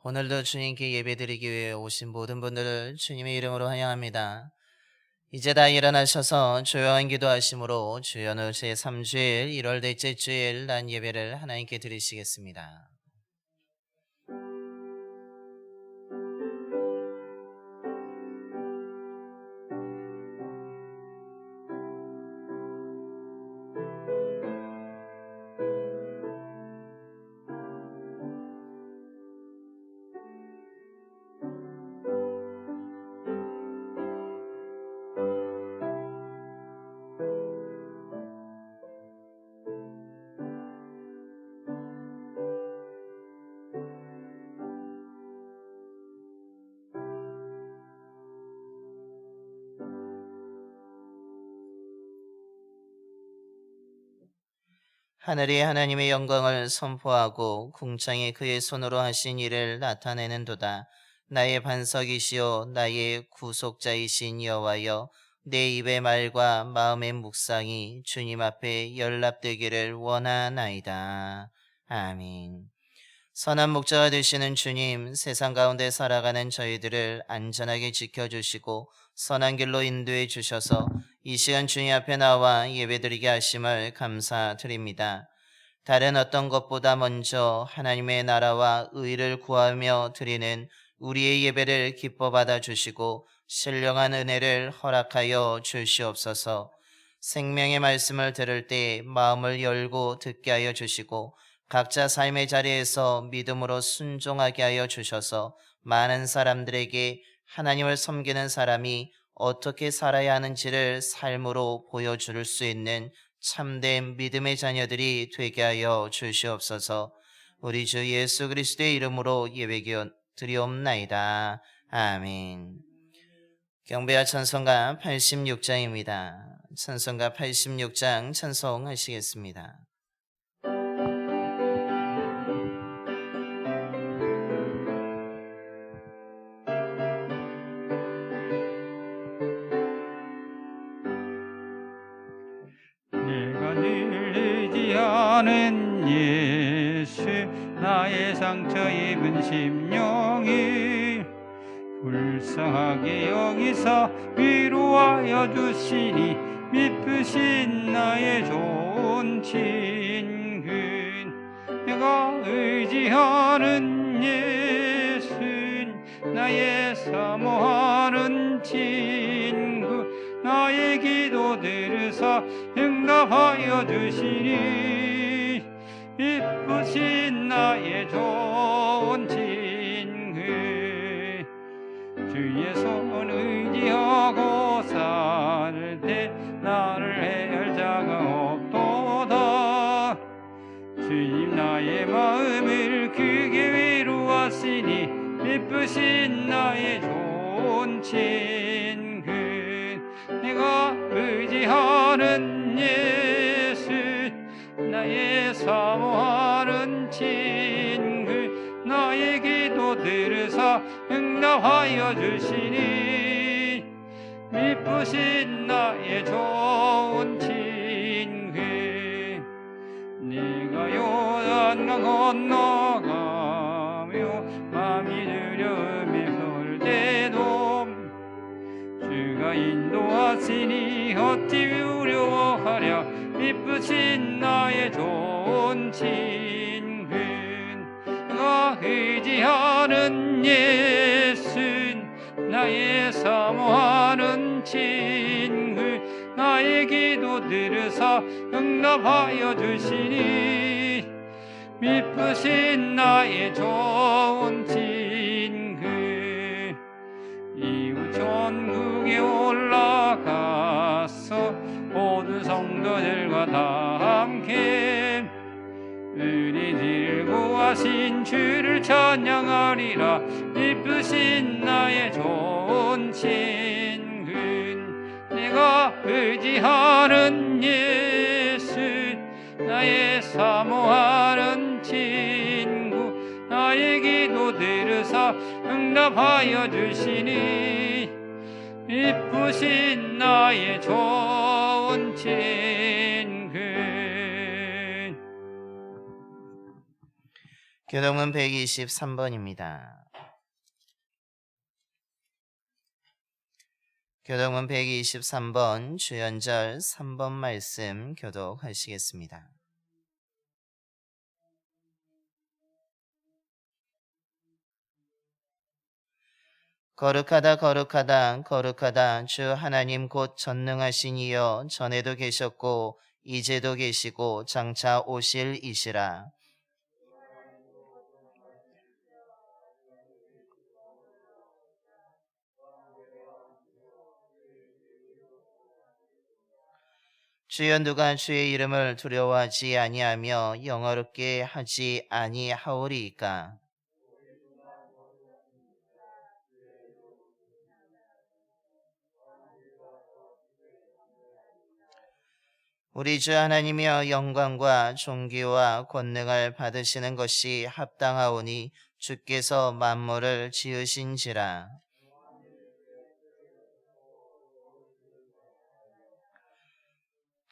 오늘도 주님께 예배드리기 위해 오신 모든 분들을 주님의 이름으로 환영합니다. 이제 다 일어나셔서 조용한 기도하심으로 주연의 제3주일 1월 넷째 주일 난 예배를 하나님께 드리시겠습니다. 하늘이 하나님의 영광을 선포하고 궁창이 그의 손으로 하신 일을 나타내는도다. 나의 반석이시요 나의 구속자이신 여호와여, 내 입의 말과 마음의 묵상이 주님 앞에 연락되기를 원하나이다. 아멘. 선한 목자가 되시는 주님, 세상 가운데 살아가는 저희들을 안전하게 지켜주시고 선한 길로 인도해 주셔서 이 시간 주님 앞에 나와 예배드리게 하심을 감사드립니다. 다른 어떤 것보다 먼저 하나님의 나라와 의를 구하며 드리는 우리의 예배를 기뻐 받아주시고 신령한 은혜를 허락하여 주시옵소서. 생명의 말씀을 들을 때 마음을 열고 듣게 하여 주시고 각자 삶의 자리에서 믿음으로 순종하게 하여 주셔서 많은 사람들에게 하나님을 섬기는 사람이 어떻게 살아야 하는지를 삶으로 보여줄 수 있는 참된 믿음의 자녀들이 되게 하여 주시옵소서. 우리 주 예수 그리스도의 이름으로 예배기 드리옵나이다. 아멘. 경배와 찬송가 86장입니다. 찬송가 86장 찬송하시겠습니다. 내가 늘 의지하는 예수, 나의 상처 입은 심령이 불쌍하게 여기사 위로하여 주시니 미쁘신 나의 좋은 친구. 내가 의지하는 예수, 나의 사모하는 친구, 나의 기도 들으사 응답하여 주시니 이쁘신 나의 좋은 친구. 주의 손 의지하고 살 때 나를 해할 자가 없도다. 주님 나의 마음을 크게 위로하시니 이쁘신 나의 좋은 친구. 내가 의지하는 예수, 나의 사모하는 친구, 나의 기도 들으사 응답하여 주시니 미쁘신 나의 좋은 친구. 네가 요단강 건너가며 마음이 두려움에 설 때도 주가 인도하시니 어찌 두려워하랴. 미쁘신 나의 좋은 친구. 내가 의지하는 예수, 나의 사모하는 친구, 나의 기도 들으사 응답하여 주시니 미쁘신 나의 좋은 친구. 이후 천국에 올라가서 모든 성도들과 다 함께 은혜 들고 하신 주를 찬양하리라. 이쁘신 나의 좋은 친구. 내가 의지하는 예수, 나의 사모하는 친구, 나의 기도 들으사 응답하여 주시니 이쁘신 나의 좋은 친구. 교동문 123번입니다. 교동문 123번 주연절 3번 말씀 교독하시겠습니다. 거룩하다 거룩하다 거룩하다 주 하나님 곧 전능하신 이여 전에도 계셨고 이제도 계시고 장차 오실 이시라. 주여 누가 주의 이름을 두려워하지 아니하며 영어롭게 하지 아니하오리이까. 우리 주 하나님이여 영광과 존귀와 권능을 받으시는 것이 합당하오니 주께서 만물을 지으신지라.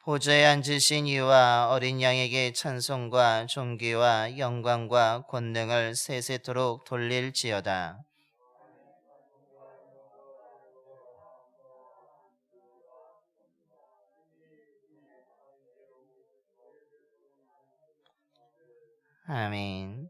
보좌에 앉으신 이와 어린 양에게 찬송과 존귀와 영광과 권능을 세세토록 돌릴지어다. 아멘.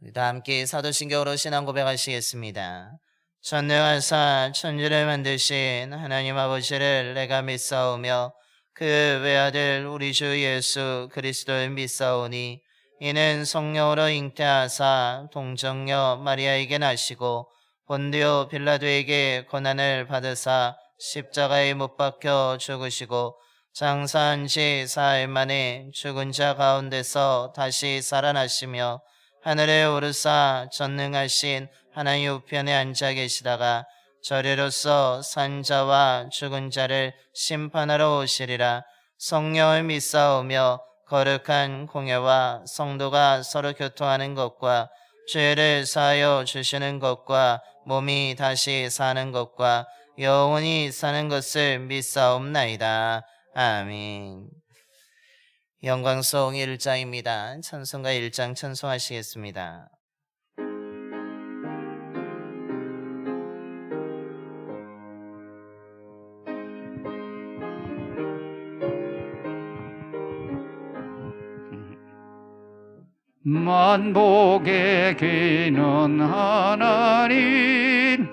우리 다 함께 사도신경으로 신앙 고백하시겠습니다. 전능하사 천지를 만드신 하나님 아버지를 내가 믿사오며 그 외아들 우리 주 예수 그리스도를 믿사오니 이는 성령으로 잉태하사 동정녀 마리아에게 나시고 본디오 빌라도에게 고난을 받으사 십자가에 못 박혀 죽으시고 장사한 지 4일 만에 죽은 자 가운데서 다시 살아나시며 하늘에 오르사 전능하신 하나님 우편에 앉아 계시다가 저리로서 산 자와 죽은 자를 심판하러 오시리라. 성령을 믿사오며 거룩한 공예와 성도가 서로 교통하는 것과 죄를 사하여 주시는 것과 몸이 다시 사는 것과 영원히 사는 것을 믿사옵나이다. 아멘. 영광송 1장입니다. 찬송가 1장 찬송하시겠습니다. 만복의 귀는 하나님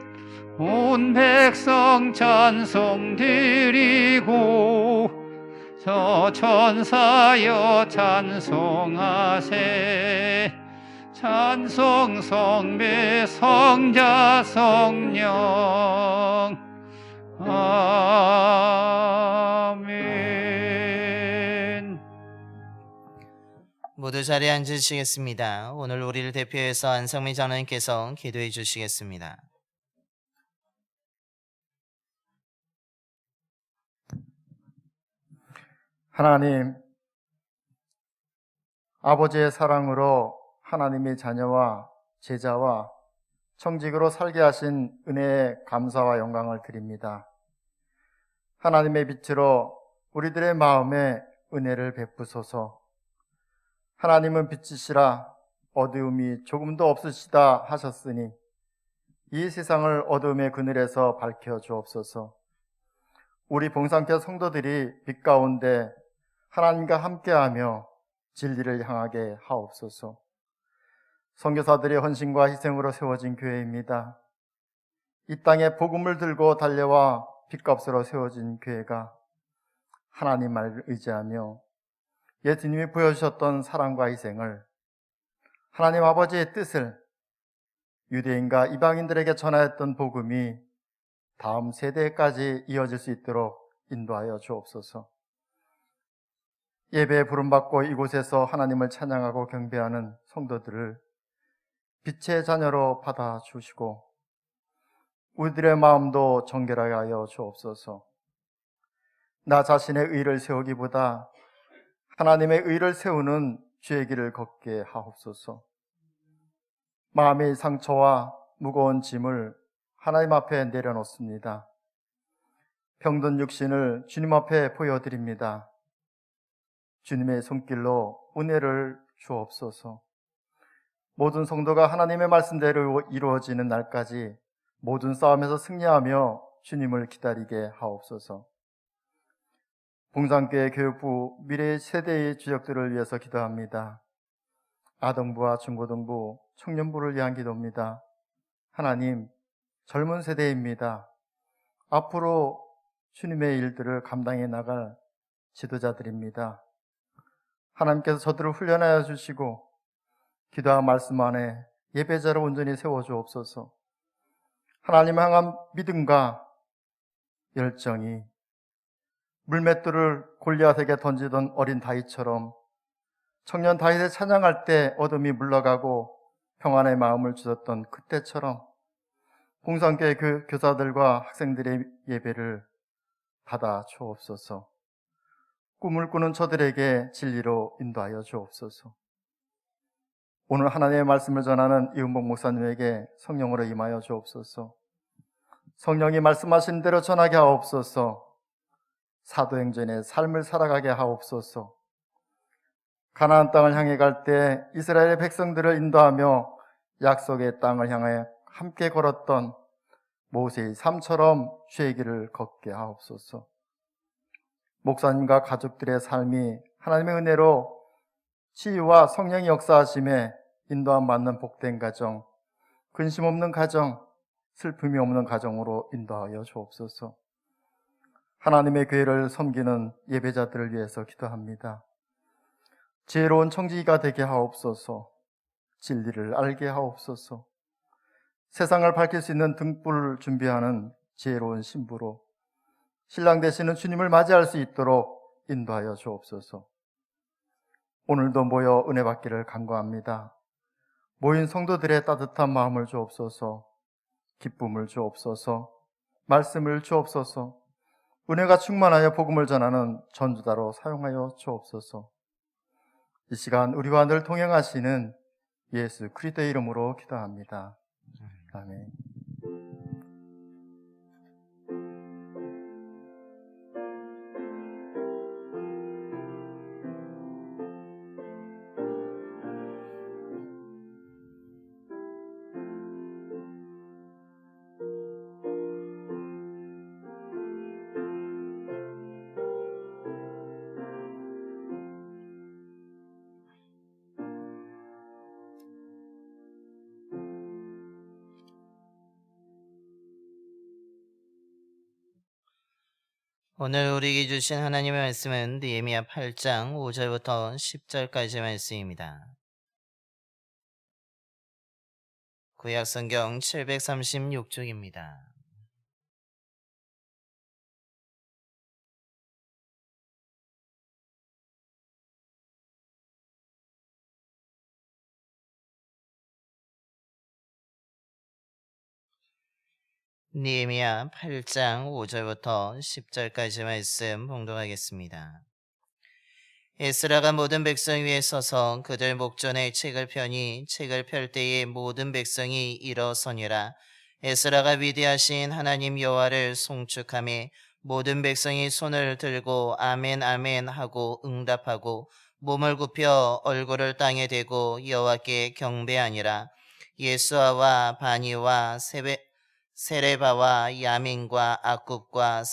온 백성 찬송 드리고 저 천사여 찬송하세 찬송 성배 성자 성령 아멘. 모두 자리에 앉으시겠습니다. 오늘 우리를 대표해서 안성미 장로님께서 기도해 주시겠습니다. 하나님, 아버지의 사랑으로 하나님의 자녀와 제자와 청직으로 살게 하신 은혜에 감사와 영광을 드립니다. 하나님의 빛으로 우리들의 마음에 은혜를 베푸소서. 하나님은 빛이시라 어두움이 조금도 없으시다 하셨으니 이 세상을 어두움의 그늘에서 밝혀 주옵소서. 우리 봉상교 성도들이 빛 가운데 하나님과 함께하며 진리를 향하게 하옵소서. 선교사들의 헌신과 희생으로 세워진 교회입니다. 이 땅에 복음을 들고 달려와 빛값으로 세워진 교회가 하나님 말을 의지하며 예수님이 보여주셨던 사랑과 희생을, 하나님 아버지의 뜻을 유대인과 이방인들에게 전하였던 복음이 다음 세대까지 이어질 수 있도록 인도하여 주옵소서. 예배에 부름받고 이곳에서 하나님을 찬양하고 경배하는 성도들을 빛의 자녀로 받아주시고 우리들의 마음도 정결하게 하여 주옵소서. 나 자신의 의를 세우기보다 하나님의 의를 세우는 주의 길을 걷게 하옵소서. 마음의 상처와 무거운 짐을 하나님 앞에 내려놓습니다. 병든 육신을 주님 앞에 보여드립니다. 주님의 손길로 은혜를 주옵소서. 모든 성도가 하나님의 말씀대로 이루어지는 날까지 모든 싸움에서 승리하며 주님을 기다리게 하옵소서. 봉산교회 교육부 미래 세대의 주역들을 위해서 기도합니다. 아동부와 중고등부, 청년부를 위한 기도입니다. 하나님, 젊은 세대입니다. 앞으로 주님의 일들을 감당해 나갈 지도자들입니다. 하나님께서 저들을 훈련하여 주시고 기도와 말씀 안에 예배자로 온전히 세워주옵소서. 하나님 향한 믿음과 열정이 물맷돌을 골리앗에게 던지던 어린 다윗처럼 청년 다윗을 찬양할 때 어둠이 물러가고 평안의 마음을 주셨던 그때처럼 봉산교회 그 교사들과 학생들의 예배를 받아 주옵소서. 꿈을 꾸는 저들에게 진리로 인도하여 주옵소서. 오늘 하나님의 말씀을 전하는 이은복 목사님에게 성령으로 임하여 주옵소서. 성령이 말씀하신 대로 전하게 하옵소서. 사도행전의 삶을 살아가게 하옵소서. 가나안 땅을 향해 갈 때 이스라엘의 백성들을 인도하며 약속의 땅을 향해 함께 걸었던 모세의 삶처럼 주의 길을 걷게 하옵소서. 목사님과 가족들의 삶이 하나님의 은혜로 치유와 성령의 역사하심에 인도함 받는 복된 가정, 근심 없는 가정, 슬픔이 없는 가정으로 인도하여 주옵소서. 하나님의 교회를 섬기는 예배자들을 위해서 기도합니다. 지혜로운 청지기가 되게 하옵소서. 진리를 알게 하옵소서. 세상을 밝힐 수 있는 등불을 준비하는 지혜로운 신부로 신랑 되시는 주님을 맞이할 수 있도록 인도하여 주옵소서. 오늘도 모여 은혜 받기를 간구합니다. 모인 성도들의 따뜻한 마음을 주옵소서. 기쁨을 주옵소서. 말씀을 주옵소서. 은혜가 충만하여 복음을 전하는 전주다로 사용하여 주옵소서. 이 시간 우리와 늘 동행하시는 예수 그리스도의 이름으로 기도합니다. 아멘. 오늘 우리에게 주신 하나님의 말씀은 느헤미야 8장 5절부터 10절까지 말씀입니다. 구약성경 736쪽입니다. 느헤미야 8장 5절부터 10절까지 말씀 봉독하겠습니다. 에스라가 모든 백성 위에 서서 그들 목전에 책을 펴니 책을 펼 때에 모든 백성이 일어서니라. 에스라가 위대하신 하나님 여호와를 송축하며 모든 백성이 손을 들고 아멘 아멘 하고 응답하고 몸을 굽혀 얼굴을 땅에 대고 여호와께 경배하니라. 예수아와 바니와 세레바와 야민과 악굽과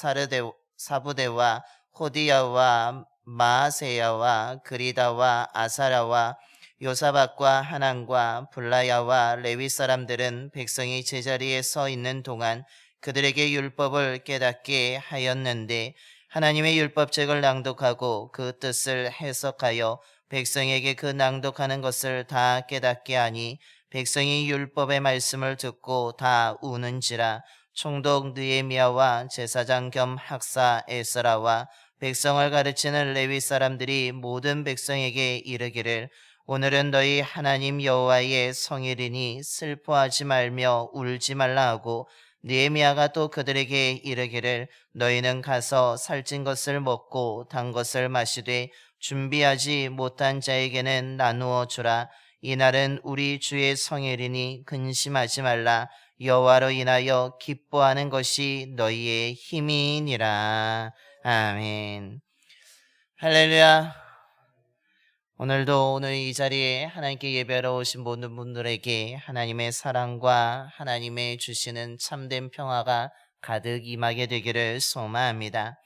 사부대와 호디야와 마아세야와 그리다와 아사라와 요사박과 하난과 블라야와 레위 사람들은 백성이 제자리에 서 있는 동안 그들에게 율법을 깨닫게 하였는데 하나님의 율법책을 낭독하고 그 뜻을 해석하여 백성에게 그 낭독하는 것을 다 깨닫게 하니 백성이 율법의 말씀을 듣고 다 우는지라. 총독 느헤미야와 제사장 겸 학사 에스라와 백성을 가르치는 레위 사람들이 모든 백성에게 이르기를 오늘은 너희 하나님 여호와의 성일이니 슬퍼하지 말며 울지 말라 하고 느헤미야가 또 그들에게 이르기를 너희는 가서 살찐 것을 먹고 단 것을 마시되 준비하지 못한 자에게는 나누어 주라. 이날은 우리 주의 성일이니 근심하지 말라. 여호와로 인하여 기뻐하는 것이 너희의 힘이니라. 아멘. 할렐루야. 오늘도 오늘 이 자리에 하나님께 예배하러 오신 모든 분들에게 하나님의 사랑과 하나님의 주시는 참된 평화가 가득 임하게 되기를 소망합니다.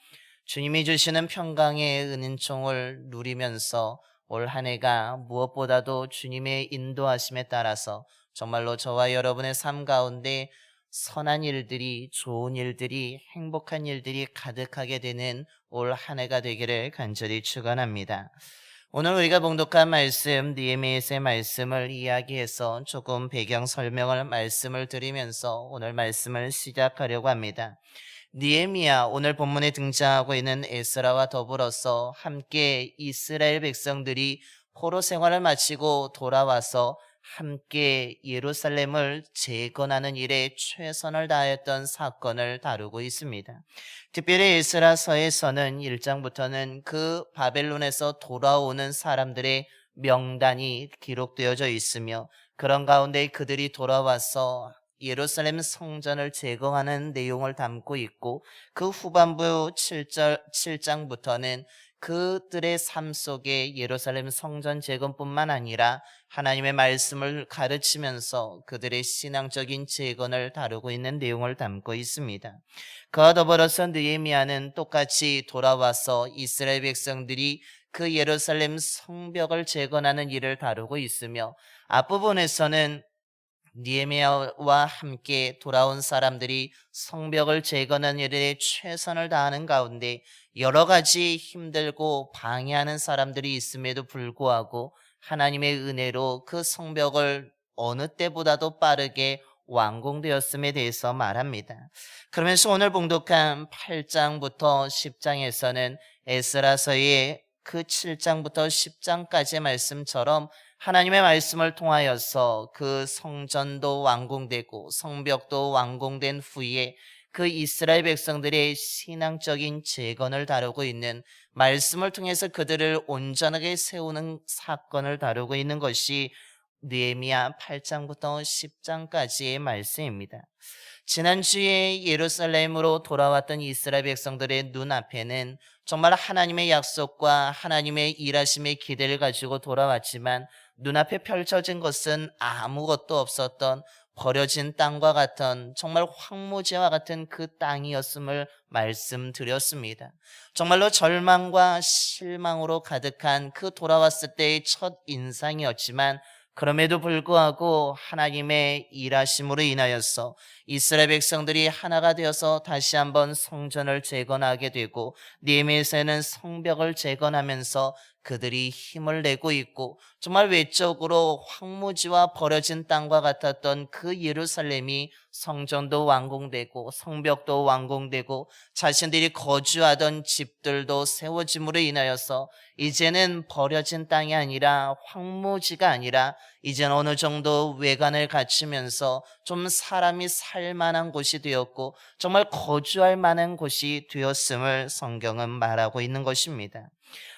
주님이 주시는 평강의 은총을 누리면서 올 한 해가 무엇보다도 주님의 인도하심에 따라서 정말로 저와 여러분의 삶 가운데 선한 일들이, 좋은 일들이, 행복한 일들이 가득하게 되는 올 한 해가 되기를 간절히 축원합니다. 오늘 우리가 봉독한 말씀, 느헤미야서의 말씀을 이야기해서 조금 배경 설명을 말씀을 드리면서 오늘 말씀을 시작하려고 합니다. 느헤미야, 오늘 본문에 등장하고 있는 에스라와 더불어서 함께 이스라엘 백성들이 포로 생활을 마치고 돌아와서 함께 예루살렘을 재건하는 일에 최선을 다했던 사건을 다루고 있습니다. 특별히 에스라서에서는 1장부터는 그 바벨론에서 돌아오는 사람들의 명단이 기록되어져 있으며 그런 가운데 그들이 돌아와서 예루살렘 성전을 재건하는 내용을 담고 있고 그 후반부 7장부터는 그들의 삶 속에 예루살렘 성전 재건뿐만 아니라 하나님의 말씀을 가르치면서 그들의 신앙적인 재건을 다루고 있는 내용을 담고 있습니다. 그와 더불어서 느헤미야는 똑같이 돌아와서 이스라엘 백성들이 그 예루살렘 성벽을 재건하는 일을 다루고 있으며 앞부분에서는 느헤미야와 함께 돌아온 사람들이 성벽을 재건하는 일에 최선을 다하는 가운데 여러 가지 힘들고 방해하는 사람들이 있음에도 불구하고 하나님의 은혜로 그 성벽을 어느 때보다도 빠르게 완공되었음에 대해서 말합니다. 그러면서 오늘 봉독한 8장부터 10장에서는 에스라서의 그 7장부터 10장까지의 말씀처럼 하나님의 말씀을 통하여서 그 성전도 완공되고 성벽도 완공된 후에 그 이스라엘 백성들의 신앙적인 재건을 다루고 있는 말씀을 통해서 그들을 온전하게 세우는 사건을 다루고 있는 것이 느헤미야 8장부터 10장까지의 말씀입니다. 지난주에 예루살렘으로 돌아왔던 이스라엘 백성들의 눈앞에는 정말 하나님의 약속과 하나님의 일하심의 기대를 가지고 돌아왔지만 눈앞에 펼쳐진 것은 아무것도 없었던 버려진 땅과 같은 정말 황무지와 같은 그 땅이었음을 말씀드렸습니다. 정말로 절망과 실망으로 가득한 그 돌아왔을 때의 첫 인상이었지만 그럼에도 불구하고 하나님의 일하심으로 인하여서 이스라엘 백성들이 하나가 되어서 다시 한번 성전을 재건하게 되고 느헤미야서에는 성벽을 재건하면서 그들이 힘을 내고 있고 정말 외적으로 황무지와 버려진 땅과 같았던 그 예루살렘이 성전도 완공되고 성벽도 완공되고 자신들이 거주하던 집들도 세워짐으로 인하여서 이제는 버려진 땅이 아니라 황무지가 아니라 이제는 어느 정도 외관을 갖추면서 좀 사람이 살 만한 곳이 되었고 정말 거주할 만한 곳이 되었음을 성경은 말하고 있는 것입니다.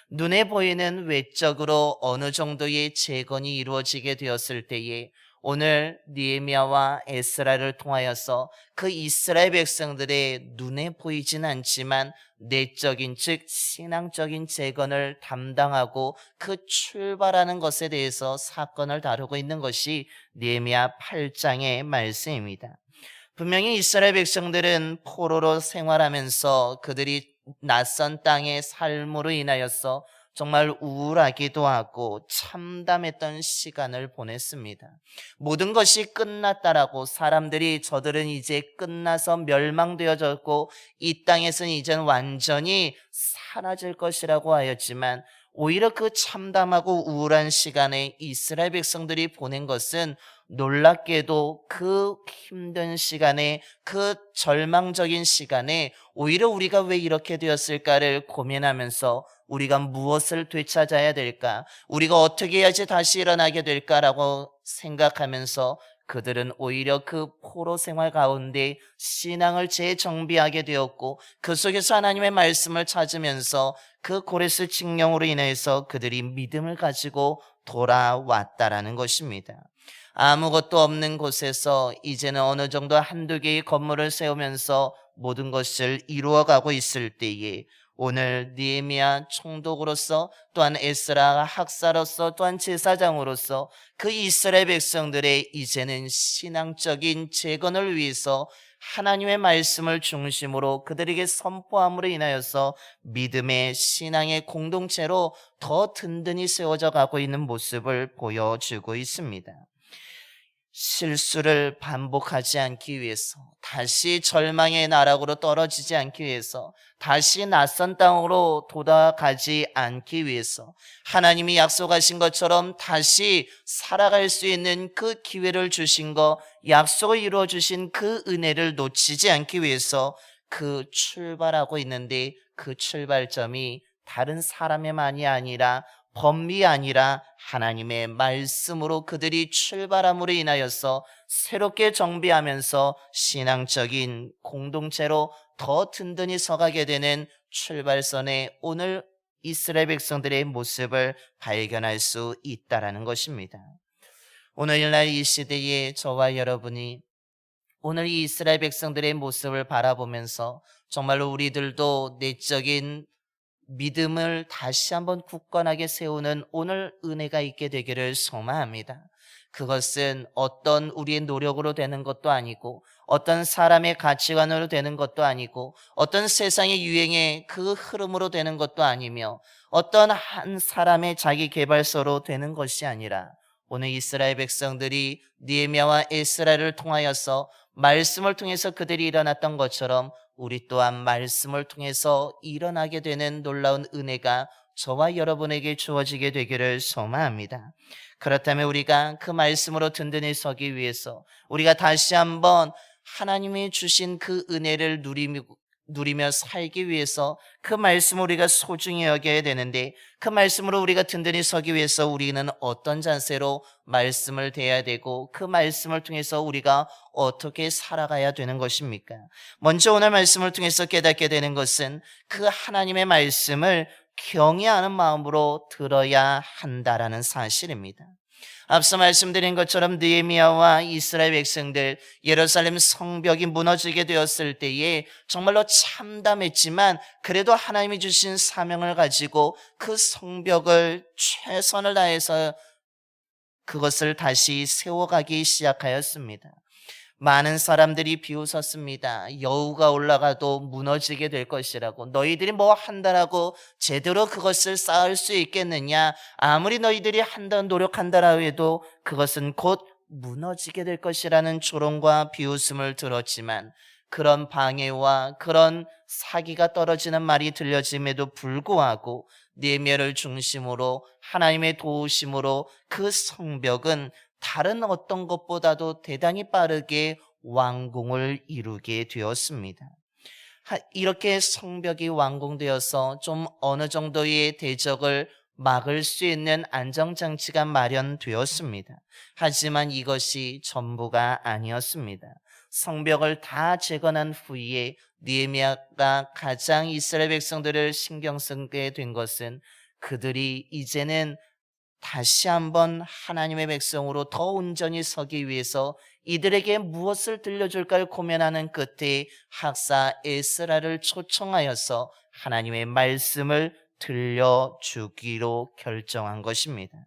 눈에 보이는 외적으로 어느 정도의 재건이 이루어지게 되었을 때에 오늘 느헤미야와 에스라를 통하여서 그 이스라엘 백성들의 눈에 보이진 않지만 내적인 즉 신앙적인 재건을 담당하고 그 출발하는 것에 대해서 사건을 다루고 있는 것이 느헤미야 8장의 말씀입니다. 분명히 이스라엘 백성들은 포로로 생활하면서 그들이 낯선 땅의 삶으로 인하여서 정말 우울하기도 하고 참담했던 시간을 보냈습니다. 모든 것이 끝났다라고 사람들이 저들은 이제 끝나서 멸망되어졌고 이 땅에서는 이제는 완전히 사라질 것이라고 하였지만 오히려 그 참담하고 우울한 시간에 이스라엘 백성들이 보낸 것은 놀랍게도 그 힘든 시간에 그 절망적인 시간에 오히려 우리가 왜 이렇게 되었을까를 고민하면서 우리가 무엇을 되찾아야 될까? 우리가 어떻게 해야지 다시 일어나게 될까라고 생각하면서 그들은 오히려 그 포로 생활 가운데 신앙을 재정비하게 되었고 그 속에서 하나님의 말씀을 찾으면서 그 고레스 칙령으로 인해서 그들이 믿음을 가지고 돌아왔다라는 것입니다. 아무것도 없는 곳에서 이제는 어느 정도 한두 개의 건물을 세우면서 모든 것을 이루어가고 있을 때에 오늘 느헤미야 총독으로서, 또한 에스라 학사로서, 또한 제사장으로서 그 이스라엘 백성들의 이제는 신앙적인 재건을 위해서 하나님의 말씀을 중심으로 그들에게 선포함으로 인하여서 믿음의 신앙의 공동체로 더 든든히 세워져 가고 있는 모습을 보여주고 있습니다. 실수를 반복하지 않기 위해서, 다시 절망의 나락으로 떨어지지 않기 위해서, 다시 낯선 땅으로 돌아가지 않기 위해서, 하나님이 약속하신 것처럼 다시 살아갈 수 있는 그 기회를 주신 것, 약속을 이루어 주신 그 은혜를 놓치지 않기 위해서 그 출발하고 있는데, 그 출발점이 다른 사람의만이 아니라, 법이 아니라 하나님의 말씀으로 그들이 출발함으로 인하여서 새롭게 정비하면서 신앙적인 공동체로 더 든든히 서가게 되는 출발선에 오늘 이스라엘 백성들의 모습을 발견할 수 있다라는 것입니다. 오늘날 이 시대에 저와 여러분이 오늘 이 이스라엘 백성들의 모습을 바라보면서 정말로 우리들도 내적인 믿음을 다시 한번 굳건하게 세우는 오늘 은혜가 있게 되기를 소망합니다. 그것은 어떤 우리의 노력으로 되는 것도 아니고, 어떤 사람의 가치관으로 되는 것도 아니고, 어떤 세상의 유행의 그 흐름으로 되는 것도 아니며, 어떤 한 사람의 자기 개발서로 되는 것이 아니라, 오늘 이스라엘 백성들이 느헤미야와 에스라를 통하여서 말씀을 통해서 그들이 일어났던 것처럼 우리 또한 말씀을 통해서 일어나게 되는 놀라운 은혜가 저와 여러분에게 주어지게 되기를 소망합니다. 그렇다면 우리가 그 말씀으로 든든히 서기 위해서, 우리가 다시 한번 하나님이 주신 그 은혜를 누리며 살기 위해서 그 말씀을 우리가 소중히 여겨야 되는데, 그 말씀으로 우리가 든든히 서기 위해서 우리는 어떤 자세로 말씀을 대해야 되고, 그 말씀을 통해서 우리가 어떻게 살아가야 되는 것입니까? 먼저 오늘 말씀을 통해서 깨닫게 되는 것은 그 하나님의 말씀을 경외하는 마음으로 들어야 한다라는 사실입니다. 앞서 말씀드린 것처럼 느헤미야와 이스라엘 백성들, 예루살렘 성벽이 무너지게 되었을 때에 정말로 참담했지만 그래도 하나님이 주신 사명을 가지고 그 성벽을 최선을 다해서 그것을 다시 세워가기 시작하였습니다. 많은 사람들이 비웃었습니다. 여우가 올라가도 무너지게 될 것이라고. 너희들이 뭐 한다라고 제대로 그것을 쌓을 수 있겠느냐? 아무리 너희들이 노력한다라고 해도 그것은 곧 무너지게 될 것이라는 조롱과 비웃음을 들었지만, 그런 방해와 그런 사기가 떨어지는 말이 들려짐에도 불구하고 느헤미야를 중심으로 하나님의 도우심으로 그 성벽은 다른 어떤 것보다도 대단히 빠르게 완공을 이루게 되었습니다. 이렇게 성벽이 완공되어서 좀 어느 정도의 대적을 막을 수 있는 안정장치가 마련되었습니다. 하지만 이것이 전부가 아니었습니다. 성벽을 다 재건한 후에 느헤미야가 가장 이스라엘 백성들을 신경 쓰게 된 것은 그들이 이제는 다시 한번 하나님의 백성으로 더 온전히 서기 위해서 이들에게 무엇을 들려줄까를 고민하는 끝에 학사 에스라를 초청하여서 하나님의 말씀을 들려주기로 결정한 것입니다.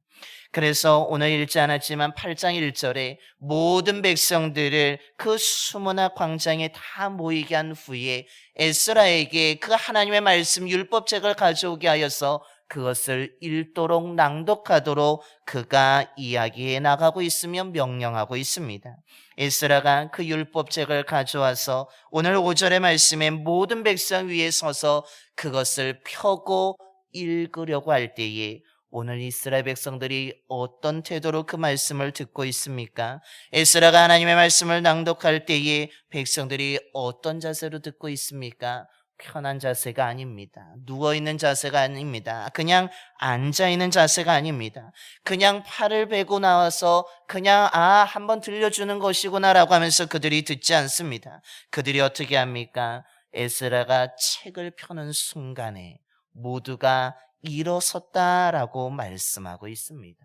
그래서 오늘 읽지 않았지만 8장 1절에 모든 백성들을 그 수문화 광장에 다 모이게 한 후에 에스라에게 그 하나님의 말씀 율법책을 가져오게 하여서 그것을 읽도록 낭독하도록 그가 이야기해 나가고 있으며 명령하고 있습니다. 에스라가 그 율법책을 가져와서 오늘 5절의 말씀에 모든 백성 위에 서서 그것을 펴고 읽으려고 할 때에 오늘 이스라엘 백성들이 어떤 태도로 그 말씀을 듣고 있습니까? 에스라가 하나님의 말씀을 낭독할 때에 백성들이 어떤 자세로 듣고 있습니까? 편한 자세가 아닙니다. 누워있는 자세가 아닙니다. 그냥 앉아있는 자세가 아닙니다. 그냥 팔을 베고 나와서 그냥 한번 들려주는 것이구나라고 하면서 그들이 듣지 않습니다. 그들이 어떻게 합니까? 에스라가 책을 펴는 순간에 모두가 일어섰다라고 말씀하고 있습니다.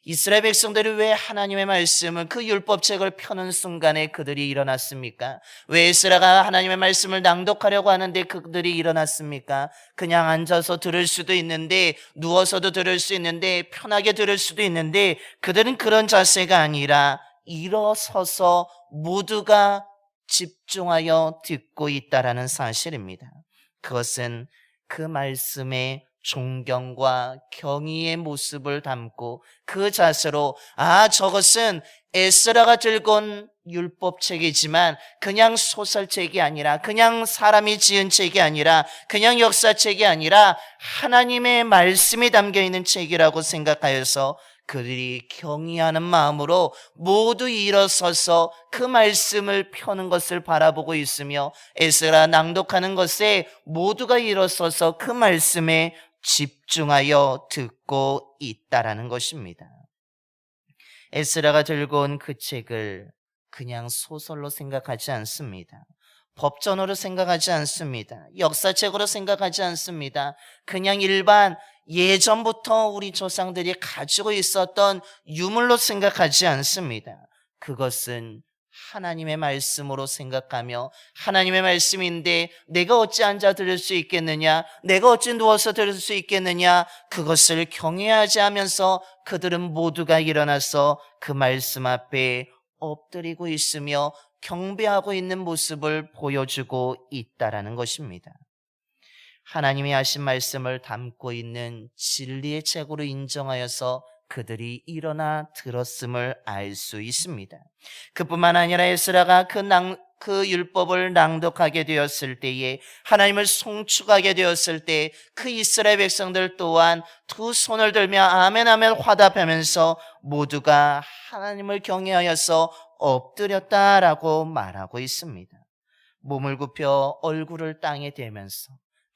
이스라엘 백성들이 왜 하나님의 말씀을, 그 율법책을 펴는 순간에 그들이 일어났습니까? 왜 에스라가 하나님의 말씀을 낭독하려고 하는데 그들이 일어났습니까? 그냥 앉아서 들을 수도 있는데, 누워서도 들을 수 있는데, 편하게 들을 수도 있는데, 그들은 그런 자세가 아니라 일어서서 모두가 집중하여 듣고 있다라는 사실입니다. 그것은 그 말씀의 존경과 경의의 모습을 담고 그 자세로, 저것은 에스라가 들고 온 율법책이지만 그냥 소설책이 아니라, 그냥 사람이 지은 책이 아니라, 그냥 역사책이 아니라 하나님의 말씀이 담겨있는 책이라고 생각하여서 그들이 경의하는 마음으로 모두 일어서서 그 말씀을 펴는 것을 바라보고 있으며, 에스라 낭독하는 것에 모두가 일어서서 그 말씀에 집중하여 듣고 있다라는 것입니다. 에스라가 들고 온 그 책을 그냥 소설로 생각하지 않습니다. 법전으로 생각하지 않습니다. 역사책으로 생각하지 않습니다. 그냥 일반 예전부터 우리 조상들이 가지고 있었던 유물로 생각하지 않습니다. 그것은 하나님의 말씀으로 생각하며, 하나님의 말씀인데 내가 어찌 앉아 들을 수 있겠느냐, 내가 어찌 누워서 들을 수 있겠느냐, 그것을 경외하지 하면서 그들은 모두가 일어나서 그 말씀 앞에 엎드리고 있으며 경배하고 있는 모습을 보여주고 있다라는 것입니다. 하나님이 하신 말씀을 담고 있는 진리의 책으로 인정하여서 그들이 일어나 들었음을 알 수 있습니다. 그뿐만 아니라 에스라가 그 율법을 낭독하게 되었을 때에, 하나님을 송축하게 되었을 때, 그 이스라엘 백성들 또한 두 손을 들며 아멘 아멘 화답하면서 모두가 하나님을 경외하여서 엎드렸다라고 말하고 있습니다. 몸을 굽혀 얼굴을 땅에 대면서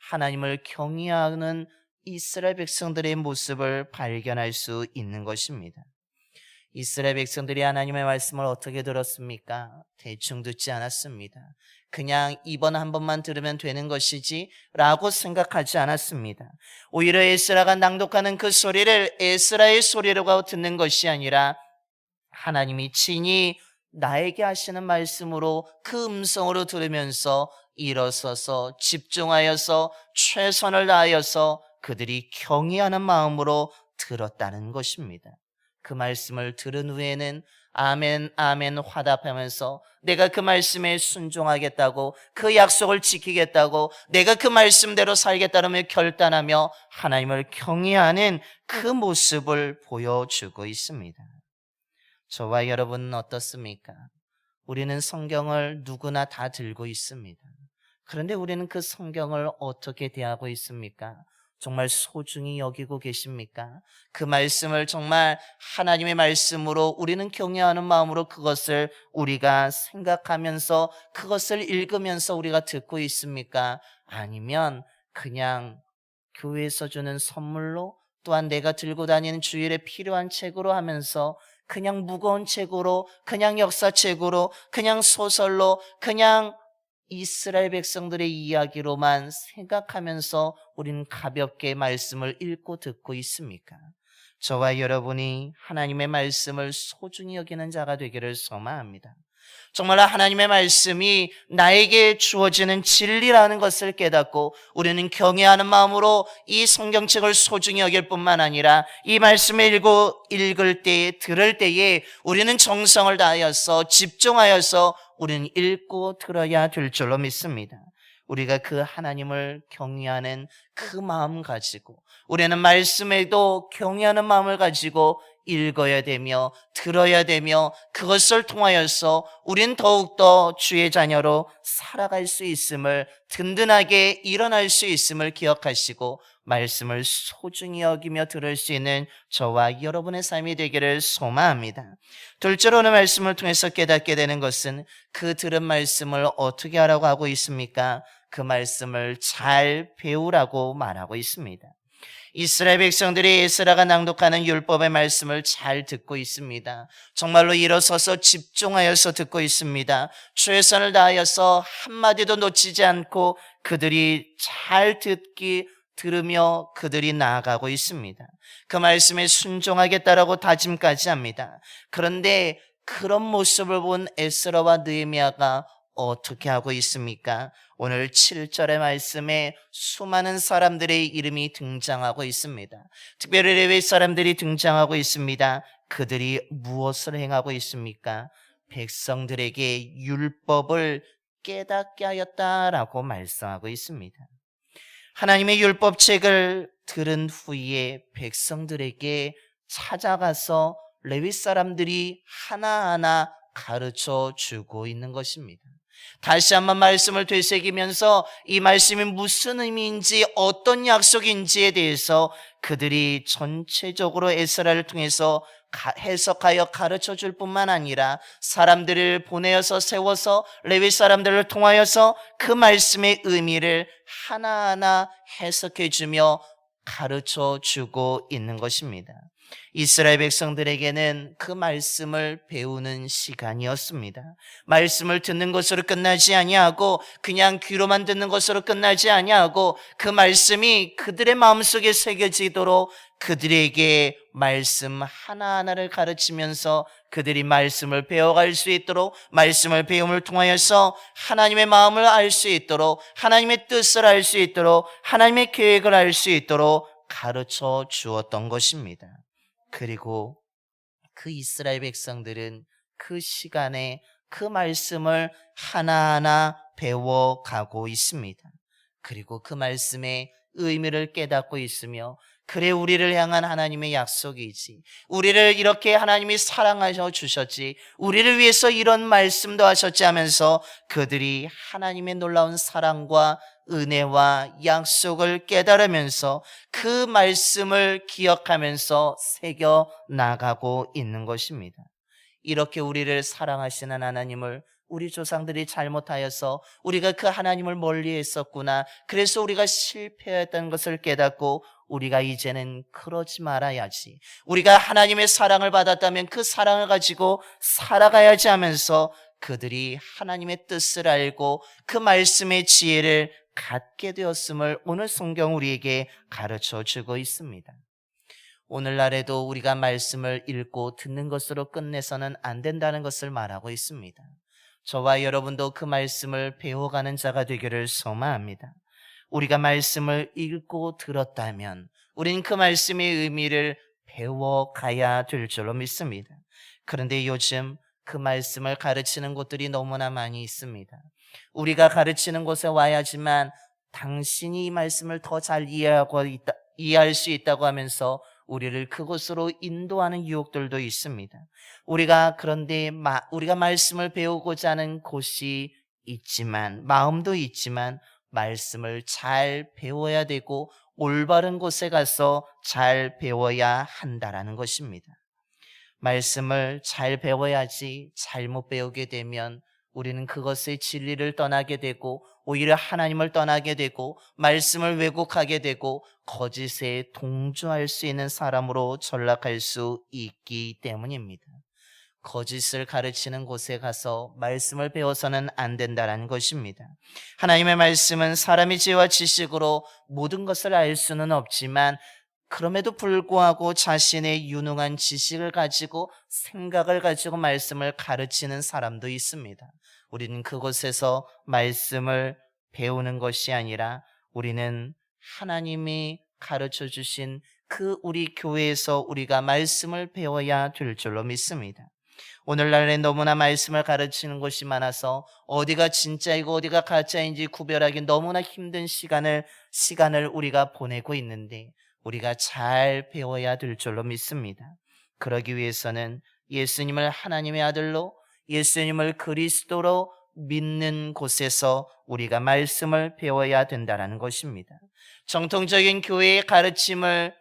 하나님을 경외하는 이스라엘 백성들의 모습을 발견할 수 있는 것입니다. 이스라엘 백성들이 하나님의 말씀을 어떻게 들었습니까? 대충 듣지 않았습니다. 그냥 이번 한 번만 들으면 되는 것이지 라고 생각하지 않았습니다. 오히려 에스라가 낭독하는 그 소리를 에스라의 소리로 듣는 것이 아니라 하나님이 친히 나에게 하시는 말씀으로 그 음성으로 들으면서 일어서서 집중하여서 최선을 다하여서 그들이 경외하는 마음으로 들었다는 것입니다. 그 말씀을 들은 후에는 아멘 아멘 화답하면서 내가 그 말씀에 순종하겠다고, 그 약속을 지키겠다고, 내가 그 말씀대로 살겠다며 결단하며 하나님을 경외하는 그 모습을 보여주고 있습니다. 저와 여러분은 어떻습니까? 우리는 성경을 누구나 다 들고 있습니다. 그런데 우리는 그 성경을 어떻게 대하고 있습니까? 정말 소중히 여기고 계십니까? 그 말씀을 정말 하나님의 말씀으로 우리는 경외하는 마음으로 그것을 우리가 생각하면서 그것을 읽으면서 우리가 듣고 있습니까? 아니면 그냥 교회에서 주는 선물로, 또한 내가 들고 다니는 주일에 필요한 책으로 하면서 그냥 무거운 책으로, 그냥 역사책으로, 그냥 소설로, 그냥 이스라엘 백성들의 이야기로만 생각하면서 우리는 가볍게 말씀을 읽고 듣고 있습니까? 저와 여러분이 하나님의 말씀을 소중히 여기는 자가 되기를 소망합니다. 정말 하나님의 말씀이 나에게 주어지는 진리라는 것을 깨닫고 우리는 경외하는 마음으로 이 성경책을 소중히 여길 뿐만 아니라 이 말씀을 읽을 때에, 들을 때에 우리는 정성을 다하여서 집중하여서 우리는 읽고 들어야 될 줄로 믿습니다. 우리가 그 하나님을 경외하는 그 마음 가지고, 우리는 말씀에도 경외하는 마음을 가지고 읽어야 되며 들어야 되며, 그것을 통하여서 우린 더욱더 주의 자녀로 살아갈 수 있음을, 든든하게 일어날 수 있음을 기억하시고 말씀을 소중히 여기며 들을 수 있는 저와 여러분의 삶이 되기를 소망합니다. 둘째로 오늘 말씀을 통해서 깨닫게 되는 것은 그 들은 말씀을 어떻게 하라고 하고 있습니까? 그 말씀을 잘 배우라고 말하고 있습니다. 이스라엘 백성들이 에스라가 낭독하는 율법의 말씀을 잘 듣고 있습니다. 정말로 일어서서 집중하여서 듣고 있습니다. 최선을 다하여서 한마디도 놓치지 않고 그들이 잘 들으며 그들이 나아가고 있습니다. 그 말씀에 순종하겠다라고 다짐까지 합니다. 그런데 그런 모습을 본 에스라와 느헤미야가 어떻게 하고 있습니까? 오늘 7절의 말씀에 수많은 사람들의 이름이 등장하고 있습니다. 특별히 레위 사람들이 등장하고 있습니다. 그들이 무엇을 행하고 있습니까? 백성들에게 율법을 깨닫게 하였다라고 말씀하고 있습니다. 하나님의 율법책을 들은 후에 백성들에게 찾아가서 레위 사람들이 하나하나 가르쳐 주고 있는 것입니다. 다시 한번 말씀을 되새기면서 이 말씀이 무슨 의미인지 어떤 약속인지에 대해서 그들이 전체적으로 에스라를 통해서 해석하여 가르쳐 줄 뿐만 아니라 사람들을 보내어서 세워서 레위 사람들을 통하여서 그 말씀의 의미를 하나하나 해석해 주며 가르쳐 주고 있는 것입니다. 이스라엘 백성들에게는 그 말씀을 배우는 시간이었습니다. 말씀을 듣는 것으로 끝나지 아니하고 그냥 귀로만 듣는 것으로 끝나지 아니하고 그 말씀이 그들의 마음속에 새겨지도록 그들에게 말씀 하나하나를 가르치면서 그들이 말씀을 배워갈 수 있도록 말씀을 배움을 통하여서 하나님의 마음을 알 수 있도록 하나님의 뜻을 알 수 있도록 하나님의 계획을 알 수 있도록 가르쳐 주었던 것입니다. 그리고 그 이스라엘 백성들은 그 시간에 그 말씀을 하나하나 배워가고 있습니다. 그리고 그 말씀의 의미를 깨닫고 있으며 그래 우리를 향한 하나님의 약속이지 우리를 이렇게 하나님이 사랑하셔 주셨지 우리를 위해서 이런 말씀도 하셨지 하면서 그들이 하나님의 놀라운 사랑과 은혜와 약속을 깨달으면서 그 말씀을 기억하면서 새겨 나가고 있는 것입니다. 이렇게 우리를 사랑하시는 하나님을 우리 조상들이 잘못하여서 우리가 그 하나님을 멀리했었구나. 그래서 우리가 실패했다는 것을 깨닫고 우리가 이제는 그러지 말아야지. 우리가 하나님의 사랑을 받았다면 그 사랑을 가지고 살아가야지 하면서 그들이 하나님의 뜻을 알고 그 말씀의 지혜를 갖게 되었음을 오늘 성경 우리에게 가르쳐 주고 있습니다. 오늘날에도 우리가 말씀을 읽고 듣는 것으로 끝내서는 안 된다는 것을 말하고 있습니다. 저와 여러분도 그 말씀을 배워가는 자가 되기를 소망합니다. 우리가 말씀을 읽고 들었다면 우린 그 말씀의 의미를 배워가야 될 줄로 믿습니다. 그런데 요즘 그 말씀을 가르치는 곳들이 너무나 많이 있습니다. 우리가 가르치는 곳에 와야지만 당신이 이 말씀을 더 잘 이해할 수 있다고 하면서 우리를 그곳으로 인도하는 유혹들도 있습니다. 그런데 우리가 말씀을 배우고자 하는 곳이 있지만 마음도 있지만 말씀을 잘 배워야 되고 올바른 곳에 가서 잘 배워야 한다라는 것입니다. 말씀을 잘 배워야지 잘못 배우게 되면 우리는 그것의 진리를 떠나게 되고 오히려 하나님을 떠나게 되고 말씀을 왜곡하게 되고 거짓에 동조할 수 있는 사람으로 전락할 수 있기 때문입니다. 거짓을 가르치는 곳에 가서 말씀을 배워서는 안 된다는 것입니다. 하나님의 말씀은 사람의 지혜와 지식으로 모든 것을 알 수는 없지만 그럼에도 불구하고 자신의 유능한 지식을 가지고 생각을 가지고 말씀을 가르치는 사람도 있습니다. 우리는 그곳에서 말씀을 배우는 것이 아니라 우리는 하나님이 가르쳐 주신 그 우리 교회에서 우리가 말씀을 배워야 될 줄로 믿습니다. 오늘날에 너무나 말씀을 가르치는 곳이 많아서 어디가 진짜이고 어디가 가짜인지 구별하기 너무나 힘든 시간을 우리가 보내고 있는데 우리가 잘 배워야 될 줄로 믿습니다. 그러기 위해서는 예수님을 하나님의 아들로 예수님을 그리스도로 믿는 곳에서 우리가 말씀을 배워야 된다는 것입니다. 정통적인 교회의 가르침을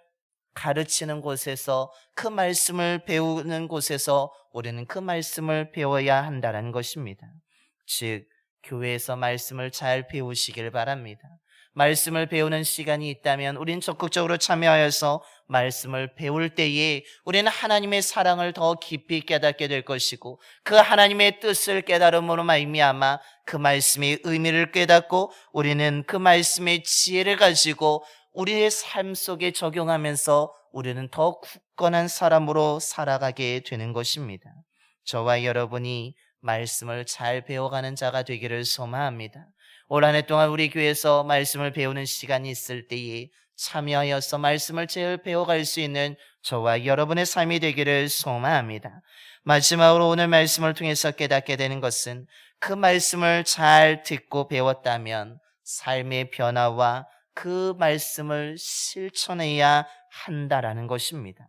가르치는 곳에서 그 말씀을 배우는 곳에서 우리는 그 말씀을 배워야 한다는 것입니다. 즉 교회에서 말씀을 잘 배우시길 바랍니다. 말씀을 배우는 시간이 있다면 우리는 적극적으로 참여하여서 말씀을 배울 때에 우리는 하나님의 사랑을 더 깊이 깨닫게 될 것이고 그 하나님의 뜻을 깨달음으로 말미암아 그 말씀의 의미를 깨닫고 우리는 그 말씀의 지혜를 가지고 우리의 삶 속에 적용하면서 우리는 더 굳건한 사람으로 살아가게 되는 것입니다. 저와 여러분이 말씀을 잘 배워가는 자가 되기를 소망합니다. 올 한 해 동안 우리 교회에서 말씀을 배우는 시간이 있을 때에 참여하여서 말씀을 잘 배워갈 수 있는 저와 여러분의 삶이 되기를 소망합니다. 마지막으로 오늘 말씀을 통해서 깨닫게 되는 것은 그 말씀을 잘 듣고 배웠다면 삶의 변화와 그 말씀을 실천해야 한다라는 것입니다.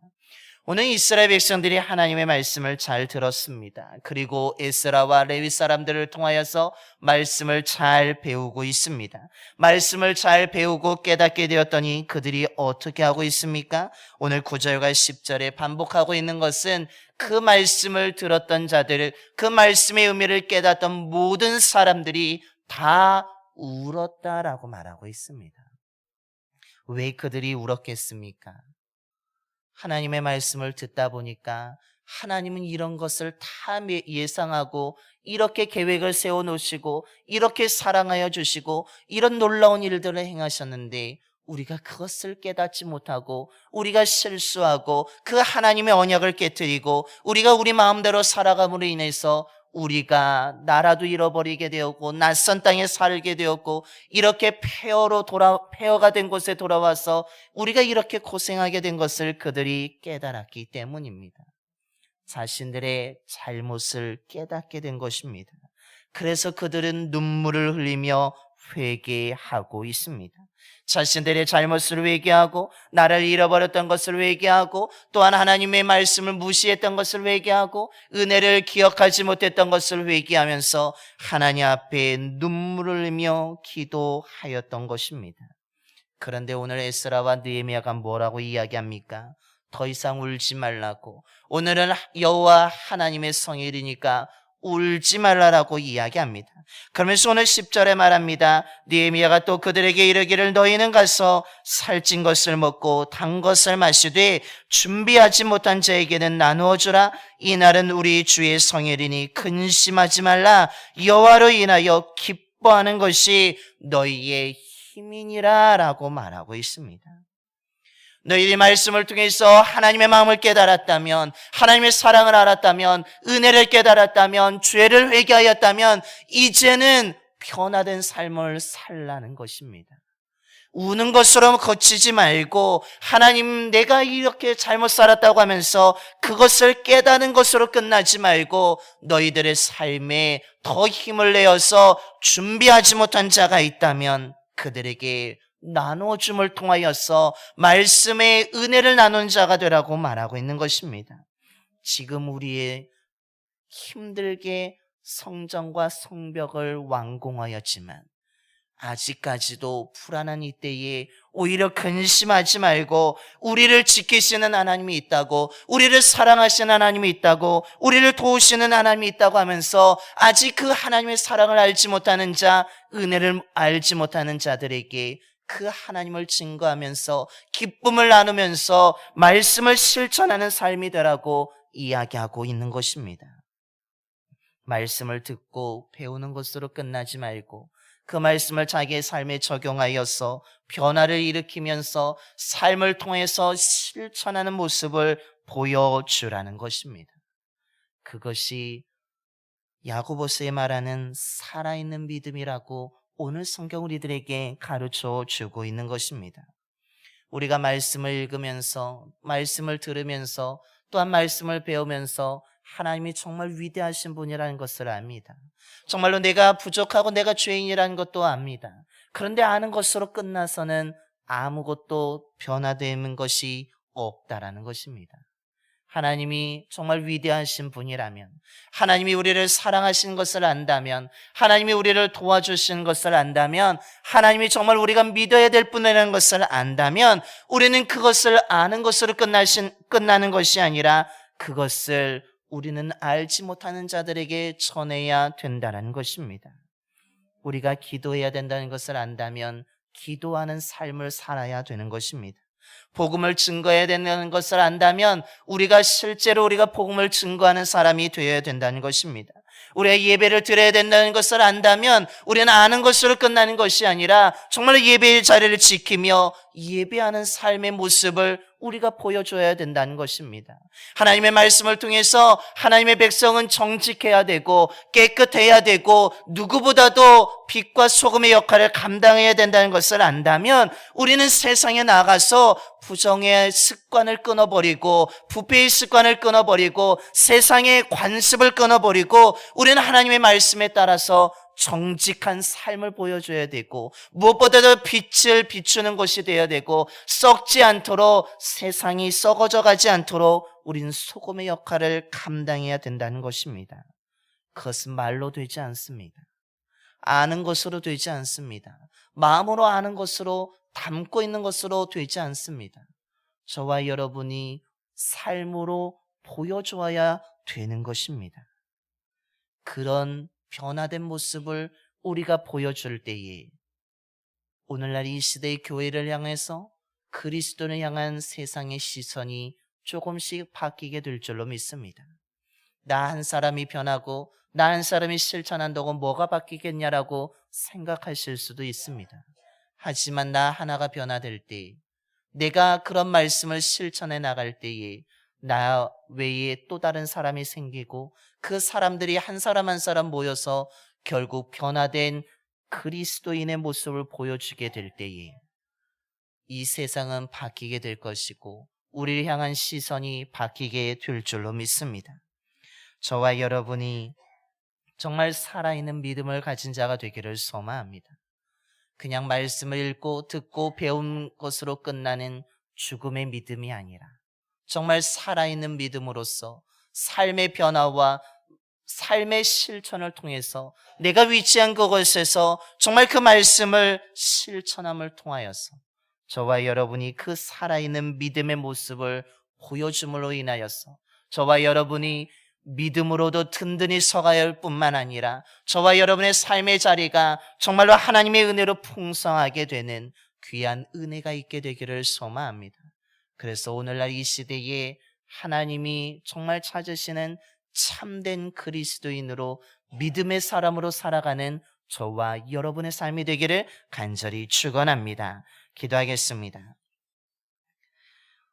오늘 이스라엘 백성들이 하나님의 말씀을 잘 들었습니다. 그리고 에스라와 레위 사람들을 통하여서 말씀을 잘 배우고 있습니다. 말씀을 잘 배우고 깨닫게 되었더니 그들이 어떻게 하고 있습니까? 오늘 9절과 10절에 반복하고 있는 것은 그 말씀을 들었던 자들, 그 말씀의 의미를 깨닫던 모든 사람들이 다 울었다라고 말하고 있습니다. 왜 그들이 울었겠습니까? 하나님의 말씀을 듣다 보니까 하나님은 이런 것을 다 예상하고 이렇게 계획을 세워놓으시고 이렇게 사랑하여 주시고 이런 놀라운 일들을 행하셨는데 우리가 그것을 깨닫지 못하고 우리가 실수하고 그 하나님의 언약을 깨트리고 우리가 우리 마음대로 살아감으로 인해서 우리가 나라도 잃어버리게 되었고 낯선 땅에 살게 되었고 이렇게 폐허가 된 곳에 돌아와서 우리가 이렇게 고생하게 된 것을 그들이 깨달았기 때문입니다. 자신들의 잘못을 깨닫게 된 것입니다. 그래서 그들은 눈물을 흘리며 회개하고 있습니다. 자신들의 잘못을 회개하고 나를 잃어버렸던 것을 회개하고 또한 하나님의 말씀을 무시했던 것을 회개하고 은혜를 기억하지 못했던 것을 회개하면서 하나님 앞에 눈물을 흘리며 기도하였던 것입니다. 그런데 오늘 에스라와 느헤미야가 뭐라고 이야기합니까? 더 이상 울지 말라고. 오늘은 여호와 하나님의 성일이니까 울지 말라라고 이야기합니다. 그러면서 오늘 10절에 말합니다. 느헤미야가 또 그들에게 이르기를 너희는 가서 살찐 것을 먹고 단 것을 마시되 준비하지 못한 자에게는 나누어 주라. 이날은 우리 주의 성일이니 근심하지 말라. 여호와로 인하여 기뻐하는 것이 너희의 힘이니라 라고 말하고 있습니다. 너희들이 말씀을 통해서 하나님의 마음을 깨달았다면, 하나님의 사랑을 알았다면, 은혜를 깨달았다면, 죄를 회개하였다면 이제는 변화된 삶을 살라는 것입니다. 우는 것으로 거치지 말고 하나님 내가 이렇게 잘못 살았다고 하면서 그것을 깨닫는 것으로 끝나지 말고 너희들의 삶에 더 힘을 내어서 준비하지 못한 자가 있다면 그들에게 나눠줌을 통하여서 말씀의 은혜를 나눈 자가 되라고 말하고 있는 것입니다. 지금 우리의 힘들게 성전과 성벽을 완공하였지만 아직까지도 불안한 이때에 오히려 근심하지 말고 우리를 지키시는 하나님이 있다고, 우리를 사랑하시는 하나님이 있다고, 우리를 도우시는 하나님이 있다고 하면서 아직 그 하나님의 사랑을 알지 못하는 자, 은혜를 알지 못하는 자들에게 그 하나님을 증거하면서 기쁨을 나누면서 말씀을 실천하는 삶이 되라고 이야기하고 있는 것입니다. 말씀을 듣고 배우는 것으로 끝나지 말고 그 말씀을 자기의 삶에 적용하여서 변화를 일으키면서 삶을 통해서 실천하는 모습을 보여주라는 것입니다. 그것이 야고보서에 말하는 살아있는 믿음이라고 오늘 성경 우리들에게 가르쳐 주고 있는 것입니다. 우리가 말씀을 읽으면서 말씀을 들으면서 또한 말씀을 배우면서 하나님이 정말 위대하신 분이라는 것을 압니다. 정말로 내가 부족하고 내가 죄인이라는 것도 압니다. 그런데 아는 것으로 끝나서는 아무것도 변화되는 것이 없다라는 것입니다. 하나님이 정말 위대하신 분이라면, 하나님이 우리를 사랑하시는 것을 안다면, 하나님이 우리를 도와주시는 것을 안다면, 하나님이 정말 우리가 믿어야 될 분이라는 것을 안다면 우리는 그것을 아는 것으로 끝나는 것이 아니라 그것을 우리는 알지 못하는 자들에게 전해야 된다는 것입니다. 우리가 기도해야 된다는 것을 안다면 기도하는 삶을 살아야 되는 것입니다. 복음을 증거해야 된다는 것을 안다면 우리가 실제로 복음을 증거하는 사람이 되어야 된다는 것입니다. 우리가 예배를 드려야 된다는 것을 안다면 우리는 아는 것으로 끝나는 것이 아니라 정말로 예배의 자리를 지키며 예배하는 삶의 모습을 우리가 보여줘야 된다는 것입니다. 하나님의 말씀을 통해서 하나님의 백성은 정직해야 되고 깨끗해야 되고 누구보다도 빛과 소금의 역할을 감당해야 된다는 것을 안다면 우리는 세상에 나가서 부정의 습관을 끊어버리고 부패의 습관을 끊어버리고 세상의 관습을 끊어버리고 우리는 하나님의 말씀에 따라서 정직한 삶을 보여줘야 되고 무엇보다도 빛을 비추는 것이 되어야 되고 썩지 않도록 세상이 썩어져 가지 않도록 우리는 소금의 역할을 감당해야 된다는 것입니다. 그것은 말로 되지 않습니다. 아는 것으로 되지 않습니다. 마음으로 아는 것으로 담고 있는 것으로 되지 않습니다. 저와 여러분이 삶으로 보여줘야 되는 것입니다. 그런 변화된 모습을 우리가 보여줄 때에 오늘날 이 시대의 교회를 향해서 그리스도를 향한 세상의 시선이 조금씩 바뀌게 될 줄로 믿습니다. 나 한 사람이 변하고 나 한 사람이 실천한다고 뭐가 바뀌겠냐라고 생각하실 수도 있습니다. 하지만 나 하나가 변화될 때, 내가 그런 말씀을 실천해 나갈 때에 나 외에 또 다른 사람이 생기고 그 사람들이 한 사람 한 사람 모여서 결국 변화된 그리스도인의 모습을 보여주게 될 때에 이 세상은 바뀌게 될 것이고 우리를 향한 시선이 바뀌게 될 줄로 믿습니다. 저와 여러분이 정말 살아있는 믿음을 가진 자가 되기를 소망합니다. 그냥 말씀을 읽고 듣고 배운 것으로 끝나는 죽음의 믿음이 아니라 정말 살아있는 믿음으로써 삶의 변화와 삶의 실천을 통해서 내가 위치한 그곳에서 정말 그 말씀을 실천함을 통하여서 저와 여러분이 그 살아있는 믿음의 모습을 보여줌으로 인하여서 저와 여러분이 믿음으로도 든든히 서가야 할 뿐만 아니라 저와 여러분의 삶의 자리가 정말로 하나님의 은혜로 풍성하게 되는 귀한 은혜가 있게 되기를 소망합니다. 그래서 오늘날 이 시대에 하나님이 정말 찾으시는 참된 그리스도인으로 믿음의 사람으로 살아가는 저와 여러분의 삶이 되기를 간절히 축원합니다. 기도하겠습니다.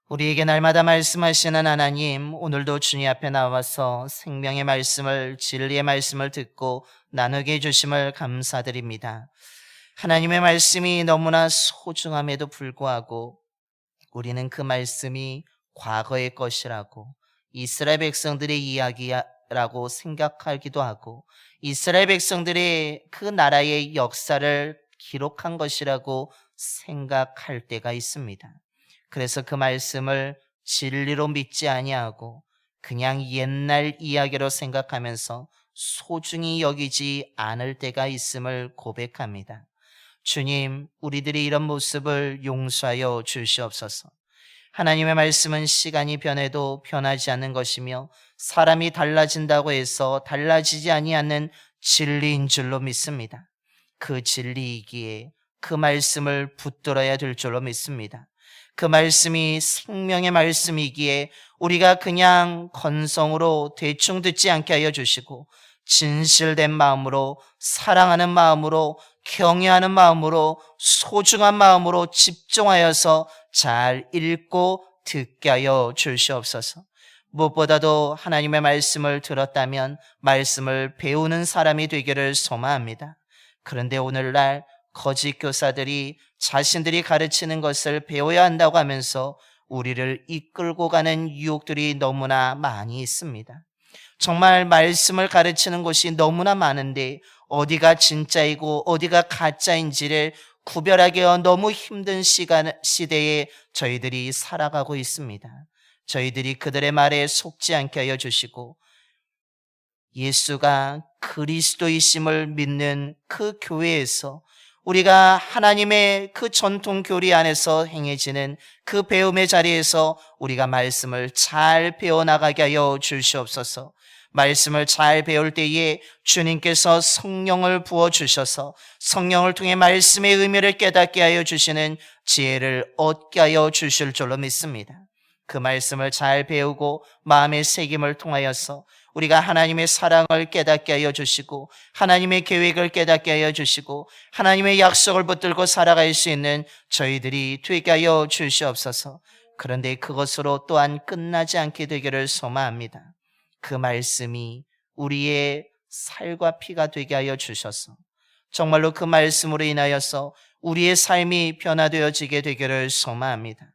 우리에게 날마다 말씀하시는 하나님, 오늘도 주님 앞에 나와서 생명의 말씀을, 진리의 말씀을 듣고 나누게 해주심을 감사드립니다. 하나님의 말씀이 너무나 소중함에도 불구하고 우리는 그 말씀이 과거의 것이라고, 이스라엘 백성들의 이야기라고 생각하기도 하고 이스라엘 백성들의 그 나라의 역사를 기록한 것이라고 생각할 때가 있습니다. 그래서 그 말씀을 진리로 믿지 아니하고 그냥 옛날 이야기로 생각하면서 소중히 여기지 않을 때가 있음을 고백합니다. 주님, 우리들이 이런 모습을 용서하여 주시옵소서. 하나님의 말씀은 시간이 변해도 변하지 않는 것이며 사람이 달라진다고 해서 달라지지 아니하는 진리인 줄로 믿습니다. 그 진리이기에 그 말씀을 붙들어야 될 줄로 믿습니다. 그 말씀이 생명의 말씀이기에 우리가 그냥 건성으로 대충 듣지 않게 하여 주시고 진실된 마음으로, 사랑하는 마음으로, 경외하는 마음으로, 소중한 마음으로 집중하여서 잘 읽고 듣게 하여 주시옵소서. 무엇보다도 하나님의 말씀을 들었다면 말씀을 배우는 사람이 되기를 소망합니다. 그런데 오늘날 거짓 교사들이 자신들이 가르치는 것을 배워야 한다고 하면서 우리를 이끌고 가는 유혹들이 너무나 많이 있습니다. 정말 말씀을 가르치는 곳이 너무나 많은데 어디가 진짜이고 어디가 가짜인지를 구별하기 너무 힘든 시대에 저희들이 살아가고 있습니다. 저희들이 그들의 말에 속지 않게 하여 주시고 예수가 그리스도이심을 믿는 그 교회에서 우리가 하나님의 그 전통 교리 안에서 행해지는 그 배움의 자리에서 우리가 말씀을 잘 배워나가게 하여 주시옵소서. 말씀을 잘 배울 때에 주님께서 성령을 부어주셔서 성령을 통해 말씀의 의미를 깨닫게 하여 주시는 지혜를 얻게 하여 주실 줄로 믿습니다. 그 말씀을 잘 배우고 마음의 새김을 통하여서 우리가 하나님의 사랑을 깨닫게 하여 주시고 하나님의 계획을 깨닫게 하여 주시고 하나님의 약속을 붙들고 살아갈 수 있는 저희들이 되게 하여 주시옵소서. 그런데 그것으로 또한 끝나지 않게 되기를 소망합니다. 그 말씀이 우리의 살과 피가 되게 하여 주셔서 정말로 그 말씀으로 인하여서 우리의 삶이 변화되어지게 되기를 소망합니다.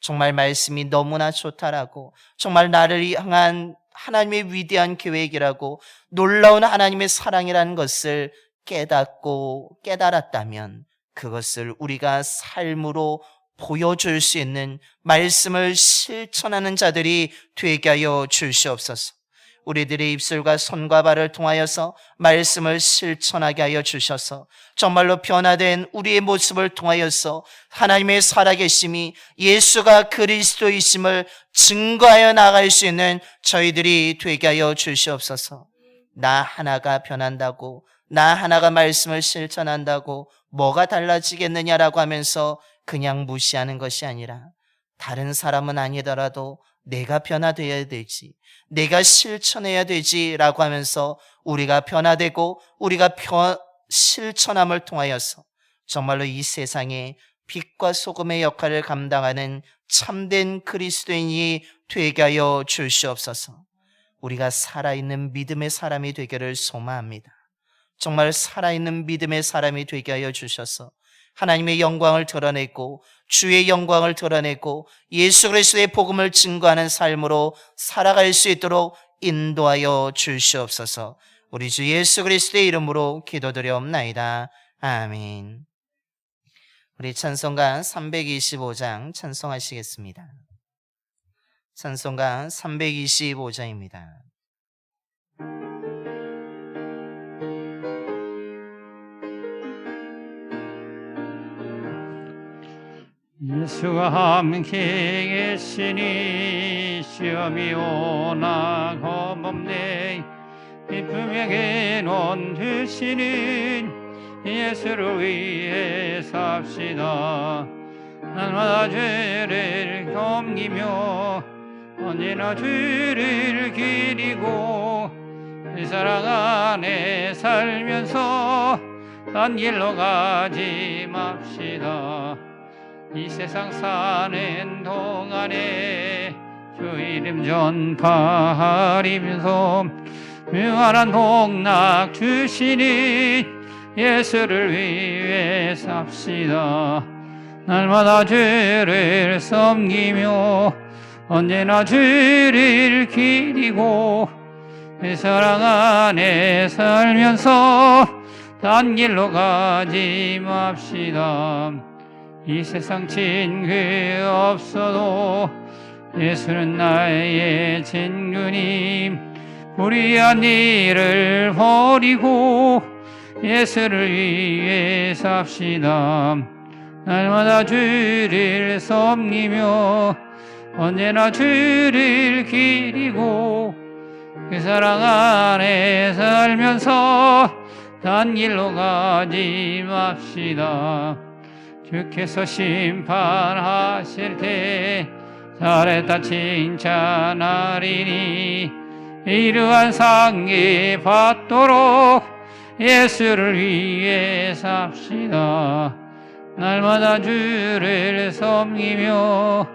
정말 말씀이 너무나 좋다라고, 정말 나를 향한 하나님의 위대한 계획이라고, 놀라운 하나님의 사랑이라는 것을 깨닫고 깨달았다면 그것을 우리가 삶으로 보여줄 수 있는 말씀을 실천하는 자들이 되게 하여 주시옵소서. 우리들의 입술과 손과 발을 통하여서 말씀을 실천하게 하여 주셔서 정말로 변화된 우리의 모습을 통하여서 하나님의 살아계심이 예수가 그리스도이심을 증거하여 나갈 수 있는 저희들이 되게 하여 주시옵소서. 나 하나가 변한다고, 나 하나가 말씀을 실천한다고 뭐가 달라지겠느냐라고 하면서 그냥 무시하는 것이 아니라, 다른 사람은 아니더라도 내가 변화되어야 되지, 내가 실천해야 되지라고 하면서 우리가 변화되고 우리가 실천함을 통하여서 정말로 이 세상에 빛과 소금의 역할을 감당하는 참된 그리스도인이 되게 하여 주시옵소서. 우리가 살아있는 믿음의 사람이 되기를 소망합니다. 정말 살아있는 믿음의 사람이 되게 하여 주셔서 하나님의 영광을 드러내고 주의 영광을 드러내고 예수 그리스도의 복음을 증거하는 삶으로 살아갈 수 있도록 인도하여 주시옵소서. 우리 주 예수 그리스도의 이름으로 기도드려옵나이다. 아멘. 우리 찬송가 325장 찬송하시겠습니다. 찬송가 325장입니다. 예수와 함께 계시니 시험이 오나 겁없네. 기쁨에게 논 되시는 예수를 위해 삽시다. 날마다 죄를 섬기며 언제나 죄를 기리고 이 사랑 안에 살면서 딴 길로 가지 맙시다. 이 세상 사는 동안에 주 이름 전파하리면서 무한한 복락 주시니 예수를 위해 삽시다. 날마다 죄를 섬기며 언제나 죄를 기리고 이 사랑 안에 살면서 딴 길로 가지 맙시다. 이 세상 친구 없어도 예수는 나의 친구님. 불의한 일을 버리고 예수를 위해 삽시다. 날마다 주를 섬기며 언제나 주를 기리고 그 사랑 안에 살면서 딴 길로 가지 맙시다. 주께서 심판하실 때 잘했다 칭찬하리니 이러한 상기 받도록 예수를 위해 삽시다. 날마다 주를 섬기며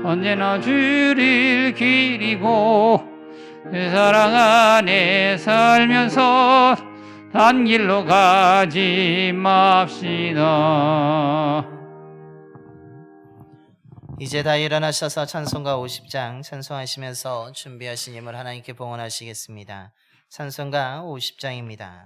언제나 주를 기리고 그 사랑 안에 살면서 딴 길로 가지 맙시다. 이제 다 일어나셔서 찬송가 50장 찬송하시면서 준비하신 힘을 하나님께 봉헌하시겠습니다. 찬송가 50장입니다.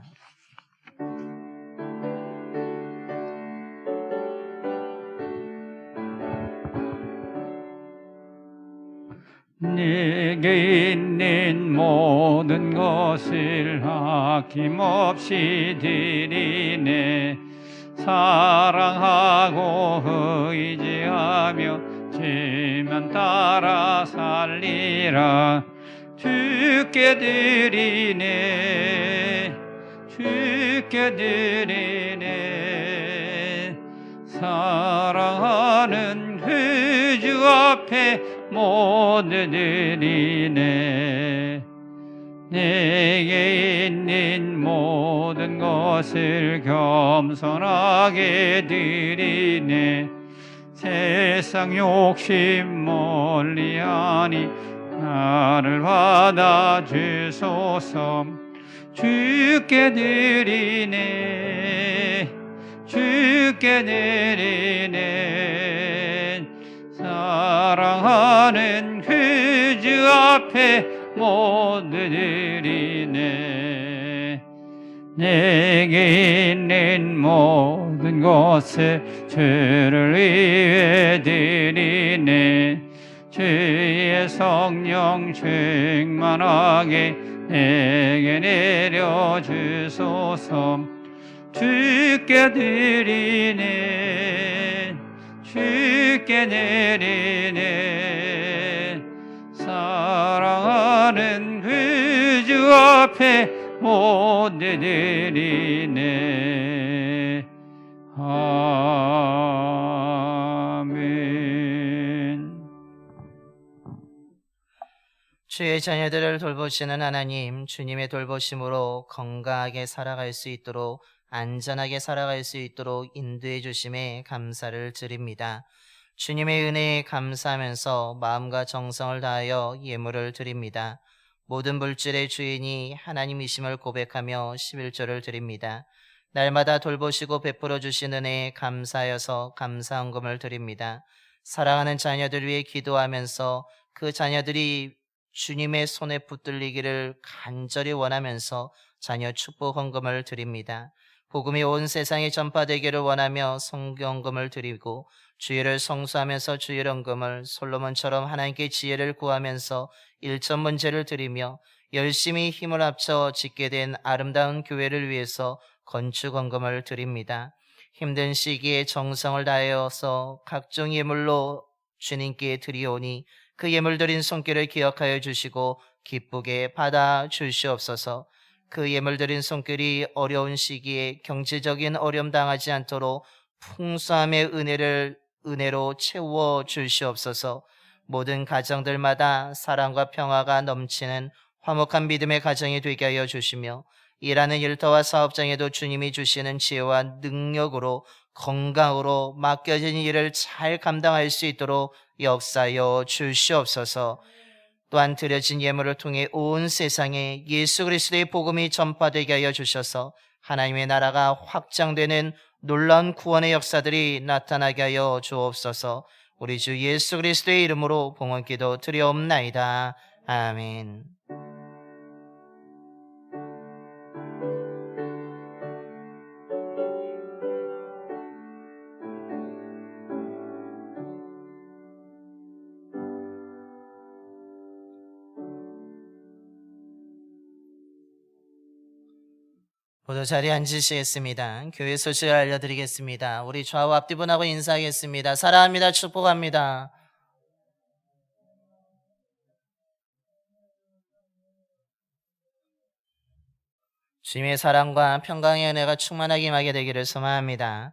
내게 있는 모든 것을 아낌없이 드리네. 사랑하고 의지하며 죄만 따라 살리라. 주께 드리네. 주께 드리네. 사랑하는 그 주 앞에 모두 드리네. 내게 있는 모든 것을 겸손하게 드리네. 세상 욕심 멀리하니 나를 받아주소서. 주께 드리네, 주께 드리네. 사랑하는 그 주 앞에 모두 드리네. 내게 있는 모든 것을 주를 위해 드리네. 주의 성령 충만하게 내게 내려주소서. 주께 드리네, 주께 드리네. 사랑하는 그 주 앞에 모두 드리네. 아멘. 주의 자녀들을 돌보시는 하나님, 주님의 돌보심으로 건강하게 살아갈 수 있도록, 안전하게 살아갈 수 있도록 인도해 주심에 감사를 드립니다. 주님의 은혜에 감사하면서 마음과 정성을 다하여 예물을 드립니다. 모든 물질의 주인이 하나님이심을 고백하며 11조를 드립니다. 날마다 돌보시고 베풀어 주신 은혜에 감사하여서 감사헌금을 드립니다. 사랑하는 자녀들 위해 기도하면서 그 자녀들이 주님의 손에 붙들리기를 간절히 원하면서 자녀 축복 헌금을 드립니다. 복음이 온 세상에 전파되기를 원하며 성경금을 드리고, 주의를 성수하면서 주일 헌금을, 솔로몬처럼 하나님께 지혜를 구하면서 일천 문제를 드리며, 열심히 힘을 합쳐 짓게 된 아름다운 교회를 위해서 건축 헌금을 드립니다. 힘든 시기에 정성을 다하여서 각종 예물로 주님께 드리오니 그 예물 드린 손길을 기억하여 주시고 기쁘게 받아 주시옵소서. 그 예물 드린 손길이 어려운 시기에 경제적인 어려움 당하지 않도록 풍성함의 은혜로 채워 주시옵소서. 모든 가정들마다 사랑과 평화가 넘치는 화목한 믿음의 가정이 되게 하여 주시며, 일하는 일터와 사업장에도 주님이 주시는 지혜와 능력으로 건강으로 맡겨진 일을 잘 감당할 수 있도록 역사하여 주시옵소서. 또한 드려진 예물을 통해 온 세상에 예수 그리스도의 복음이 전파되게 하여 주셔서 하나님의 나라가 확장되는 놀라운 구원의 역사들이 나타나게 하여 주옵소서. 우리 주 예수 그리스도의 이름으로 봉헌기도 드리옵나이다. 아멘. 모두 자리에 앉으시겠습니다. 교회 소식을 알려드리겠습니다. 우리 좌우 앞뒤분하고 인사하겠습니다. 사랑합니다. 축복합니다. 주님의 사랑과 평강의 은혜가 충만하게 임하게 되기를 소망합니다.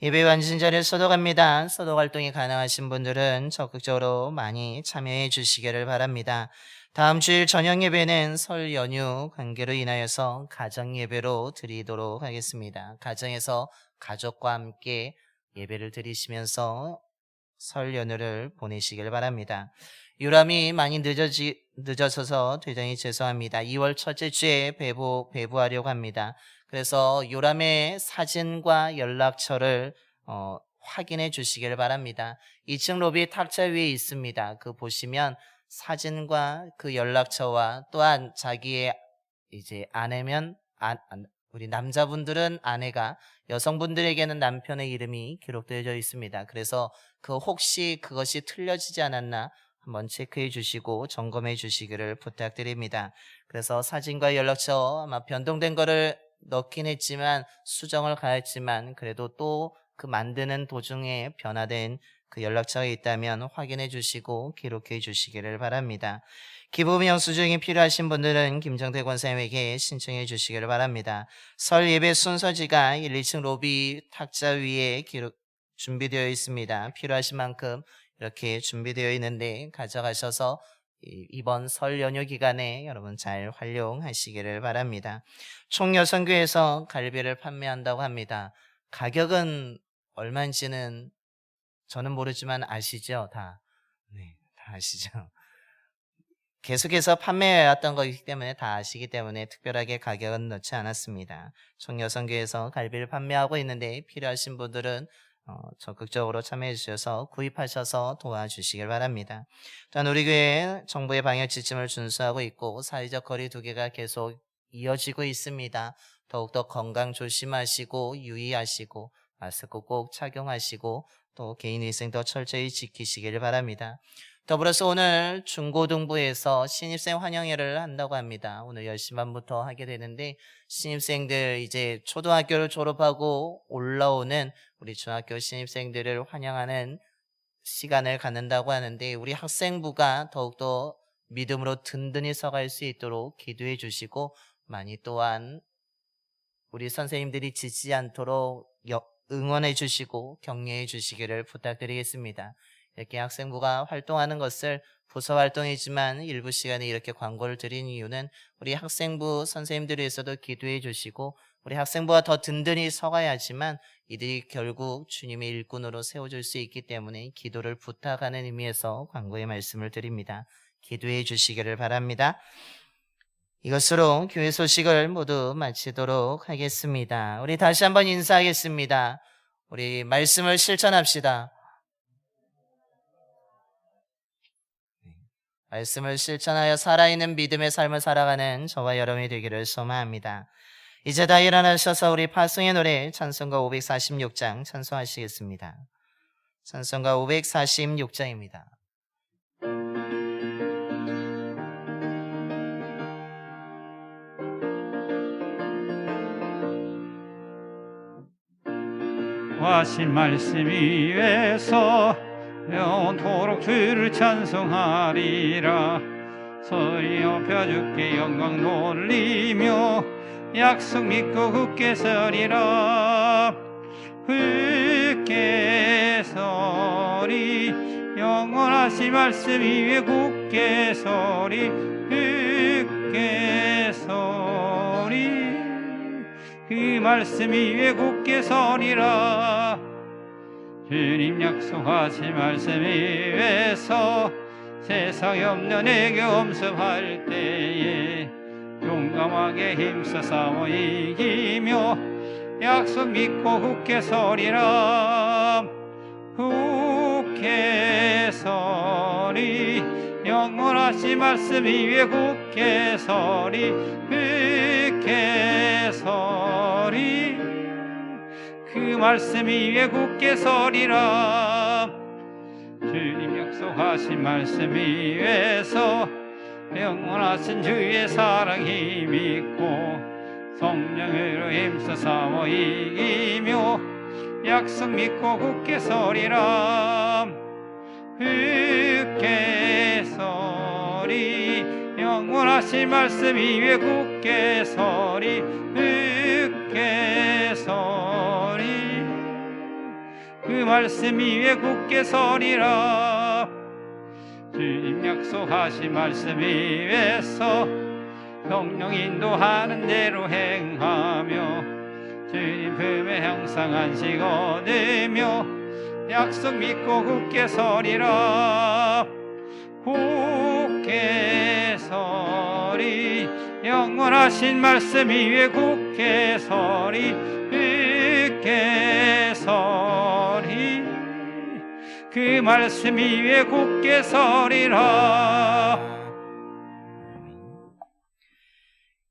예배 완전자리에 소독합니다. 소독 활동이 가능하신 분들은 적극적으로 많이 참여해 주시기를 바랍니다. 다음 주일 저녁 예배는 설 연휴 관계로 인하여서 가정 예배로 드리도록 하겠습니다. 가정에서 가족과 함께 예배를 드리시면서 설 연휴를 보내시길 바랍니다. 유람이 많이 늦어져서 대단히 죄송합니다. 2월 첫째 주에 배부하려고 합니다. 그래서 요람의 사진과 연락처를 확인해 주시길 바랍니다. 2층 로비 탁자 위에 있습니다. 그 보시면 사진과 그 연락처와 또한 자기의 이제 아내면 우리 남자분들은 아내가, 여성분들에게는 남편의 이름이 기록되어 있습니다. 그래서 혹시 그것이 틀려지지 않았나 한번 체크해 주시고 점검해 주시기를 부탁드립니다. 그래서 사진과 연락처 아마 변동된 거를 넣긴 했지만 수정을 가했지만 그래도 또 그 만드는 도중에 변화된 그 연락처가 있다면 확인해 주시고 기록해 주시기를 바랍니다. 기부금 영수증이 필요하신 분들은 김정태 권사님에게 신청해 주시기를 바랍니다. 설 예배 순서지가 1, 2층 로비 탁자 위에 준비되어 있습니다. 필요하신 만큼 이렇게 준비되어 있는데 가져가셔서 이번 설 연휴 기간에 여러분 잘 활용하시기를 바랍니다. 총여성교에서 갈비를 판매한다고 합니다. 가격은 얼마인지는 저는 모르지만 아시죠? 다. 네, 다 아시죠? 계속해서 판매해왔던 거기 때문에 다 아시기 때문에 특별하게 가격은 넣지 않았습니다. 총여성교에서 갈비를 판매하고 있는데 필요하신 분들은 적극적으로 참여해 주셔서 구입하셔서 도와주시길 바랍니다. 또한 우리 교회 정부의 방역 지침을 준수하고 있고 사회적 거리 두기가 계속 이어지고 있습니다. 더욱더 건강 조심하시고 유의하시고 마스크 꼭 착용하시고 또 개인위생도 철저히 지키시길 바랍니다. 더불어서 오늘 중고등부에서 신입생 환영회를 한다고 합니다. 오늘 10시 반부터 하게 되는데 신입생들 이제 초등학교를 졸업하고 올라오는 우리 중학교 신입생들을 환영하는 시간을 갖는다고 하는데 우리 학생부가 더욱더 믿음으로 든든히 서갈 수 있도록 기도해 주시고 많이 또한 우리 선생님들이 지치지 않도록 응원해 주시고 격려해 주시기를 부탁드리겠습니다. 이렇게 학생부가 활동하는 것을 부서 활동이지만 일부 시간에 이렇게 광고를 드린 이유는 우리 학생부 선생님들을 위해서도 기도해 주시고 우리 학생부가 더 든든히 서가야지만 이들이 결국 주님의 일꾼으로 세워줄 수 있기 때문에 기도를 부탁하는 의미에서 광고의 말씀을 드립니다. 기도해 주시기를 바랍니다. 이것으로 교회 소식을 모두 마치도록 하겠습니다. 우리 다시 한번 인사하겠습니다. 우리 말씀을 실천합시다. 말씀을 실천하여 살아있는 믿음의 삶을 살아가는 저와 여러분이 되기를 소망합니다. 이제 다 일어나셔서 우리 파송의 노래 찬송가 546장 찬송하시겠습니다. 찬송가 546장입니다. 하신 말씀 위에서 영원토록 주를 찬송하리라. 서리 높여 주께 영광 돌리며 약속 믿고 굳게 서리라. 굳게 서리 영원하신 말씀 위에 굳게 서리 굳게 서리 그 말씀 위에 굳게 서리라. 주님 약속하신 말씀 위에서 세상에 없는 애교 엄습할 때에 용감하게 힘써 싸워 이기며 약속 믿고 굳게 서리라. 굳게 서리 영원하신 말씀 위에 굳게 서리 굳게 서리 그 말씀 위에 굳게 서리라. 주님 약속하신 말씀 위에서 영원하신 주의 사랑 힘있고 성령으로 힘써 싸워 이기며 약속 믿고 굳게 서리라. 굳게 서리 영원하신 말씀 위에 굳게 서리 굳게 서리 그 말씀 위에 굳게 서리라. 주님 약속하신 말씀 위에서 성령 인도하는 대로 행하며 주님 품에 항상 안식 얻으며 약속 믿고 굳게 서리라. 굳게 서리 영원하신 말씀 위에 굳게 서리 굳게 서리 그 말씀 위에 굳게 서리라.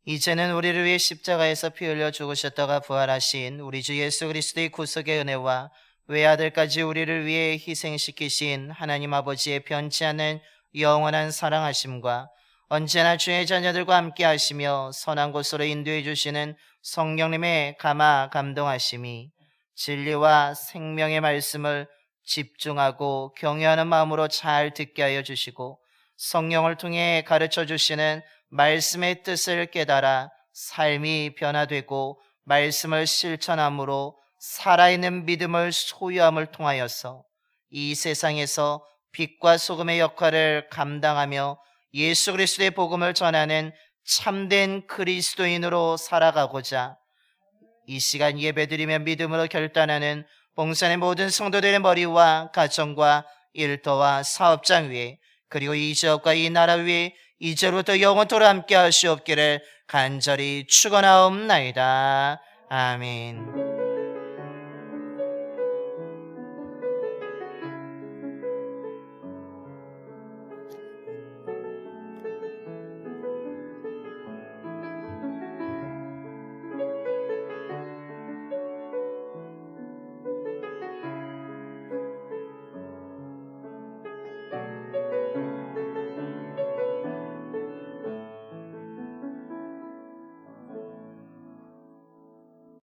이제는 우리를 위해 십자가에서 피 흘려 죽으셨다가 부활하신 우리 주 예수 그리스도의 구속의 은혜와 외아들까지 우리를 위해 희생시키신 하나님 아버지의 변치 않는 영원한 사랑하심과 언제나 주의 자녀들과 함께 하시며 선한 곳으로 인도해 주시는 성령님의 감화 감동하심이 진리와 생명의 말씀을 집중하고 경외하는 마음으로 잘 듣게 하여 주시고 성령을 통해 가르쳐 주시는 말씀의 뜻을 깨달아 삶이 변화되고 말씀을 실천함으로 살아있는 믿음을 소유함을 통하여서 이 세상에서 빛과 소금의 역할을 감당하며 예수 그리스도의 복음을 전하는 참된 그리스도인으로 살아가고자 이 시간 예배드리며 믿음으로 결단하는 봉산의 모든 성도들의 머리와 가정과 일터와 사업장 위에 그리고 이 지역과 이 나라 위에 이제부터 영원토록 함께 하시옵기를 간절히 축원하옵나이다. 아멘.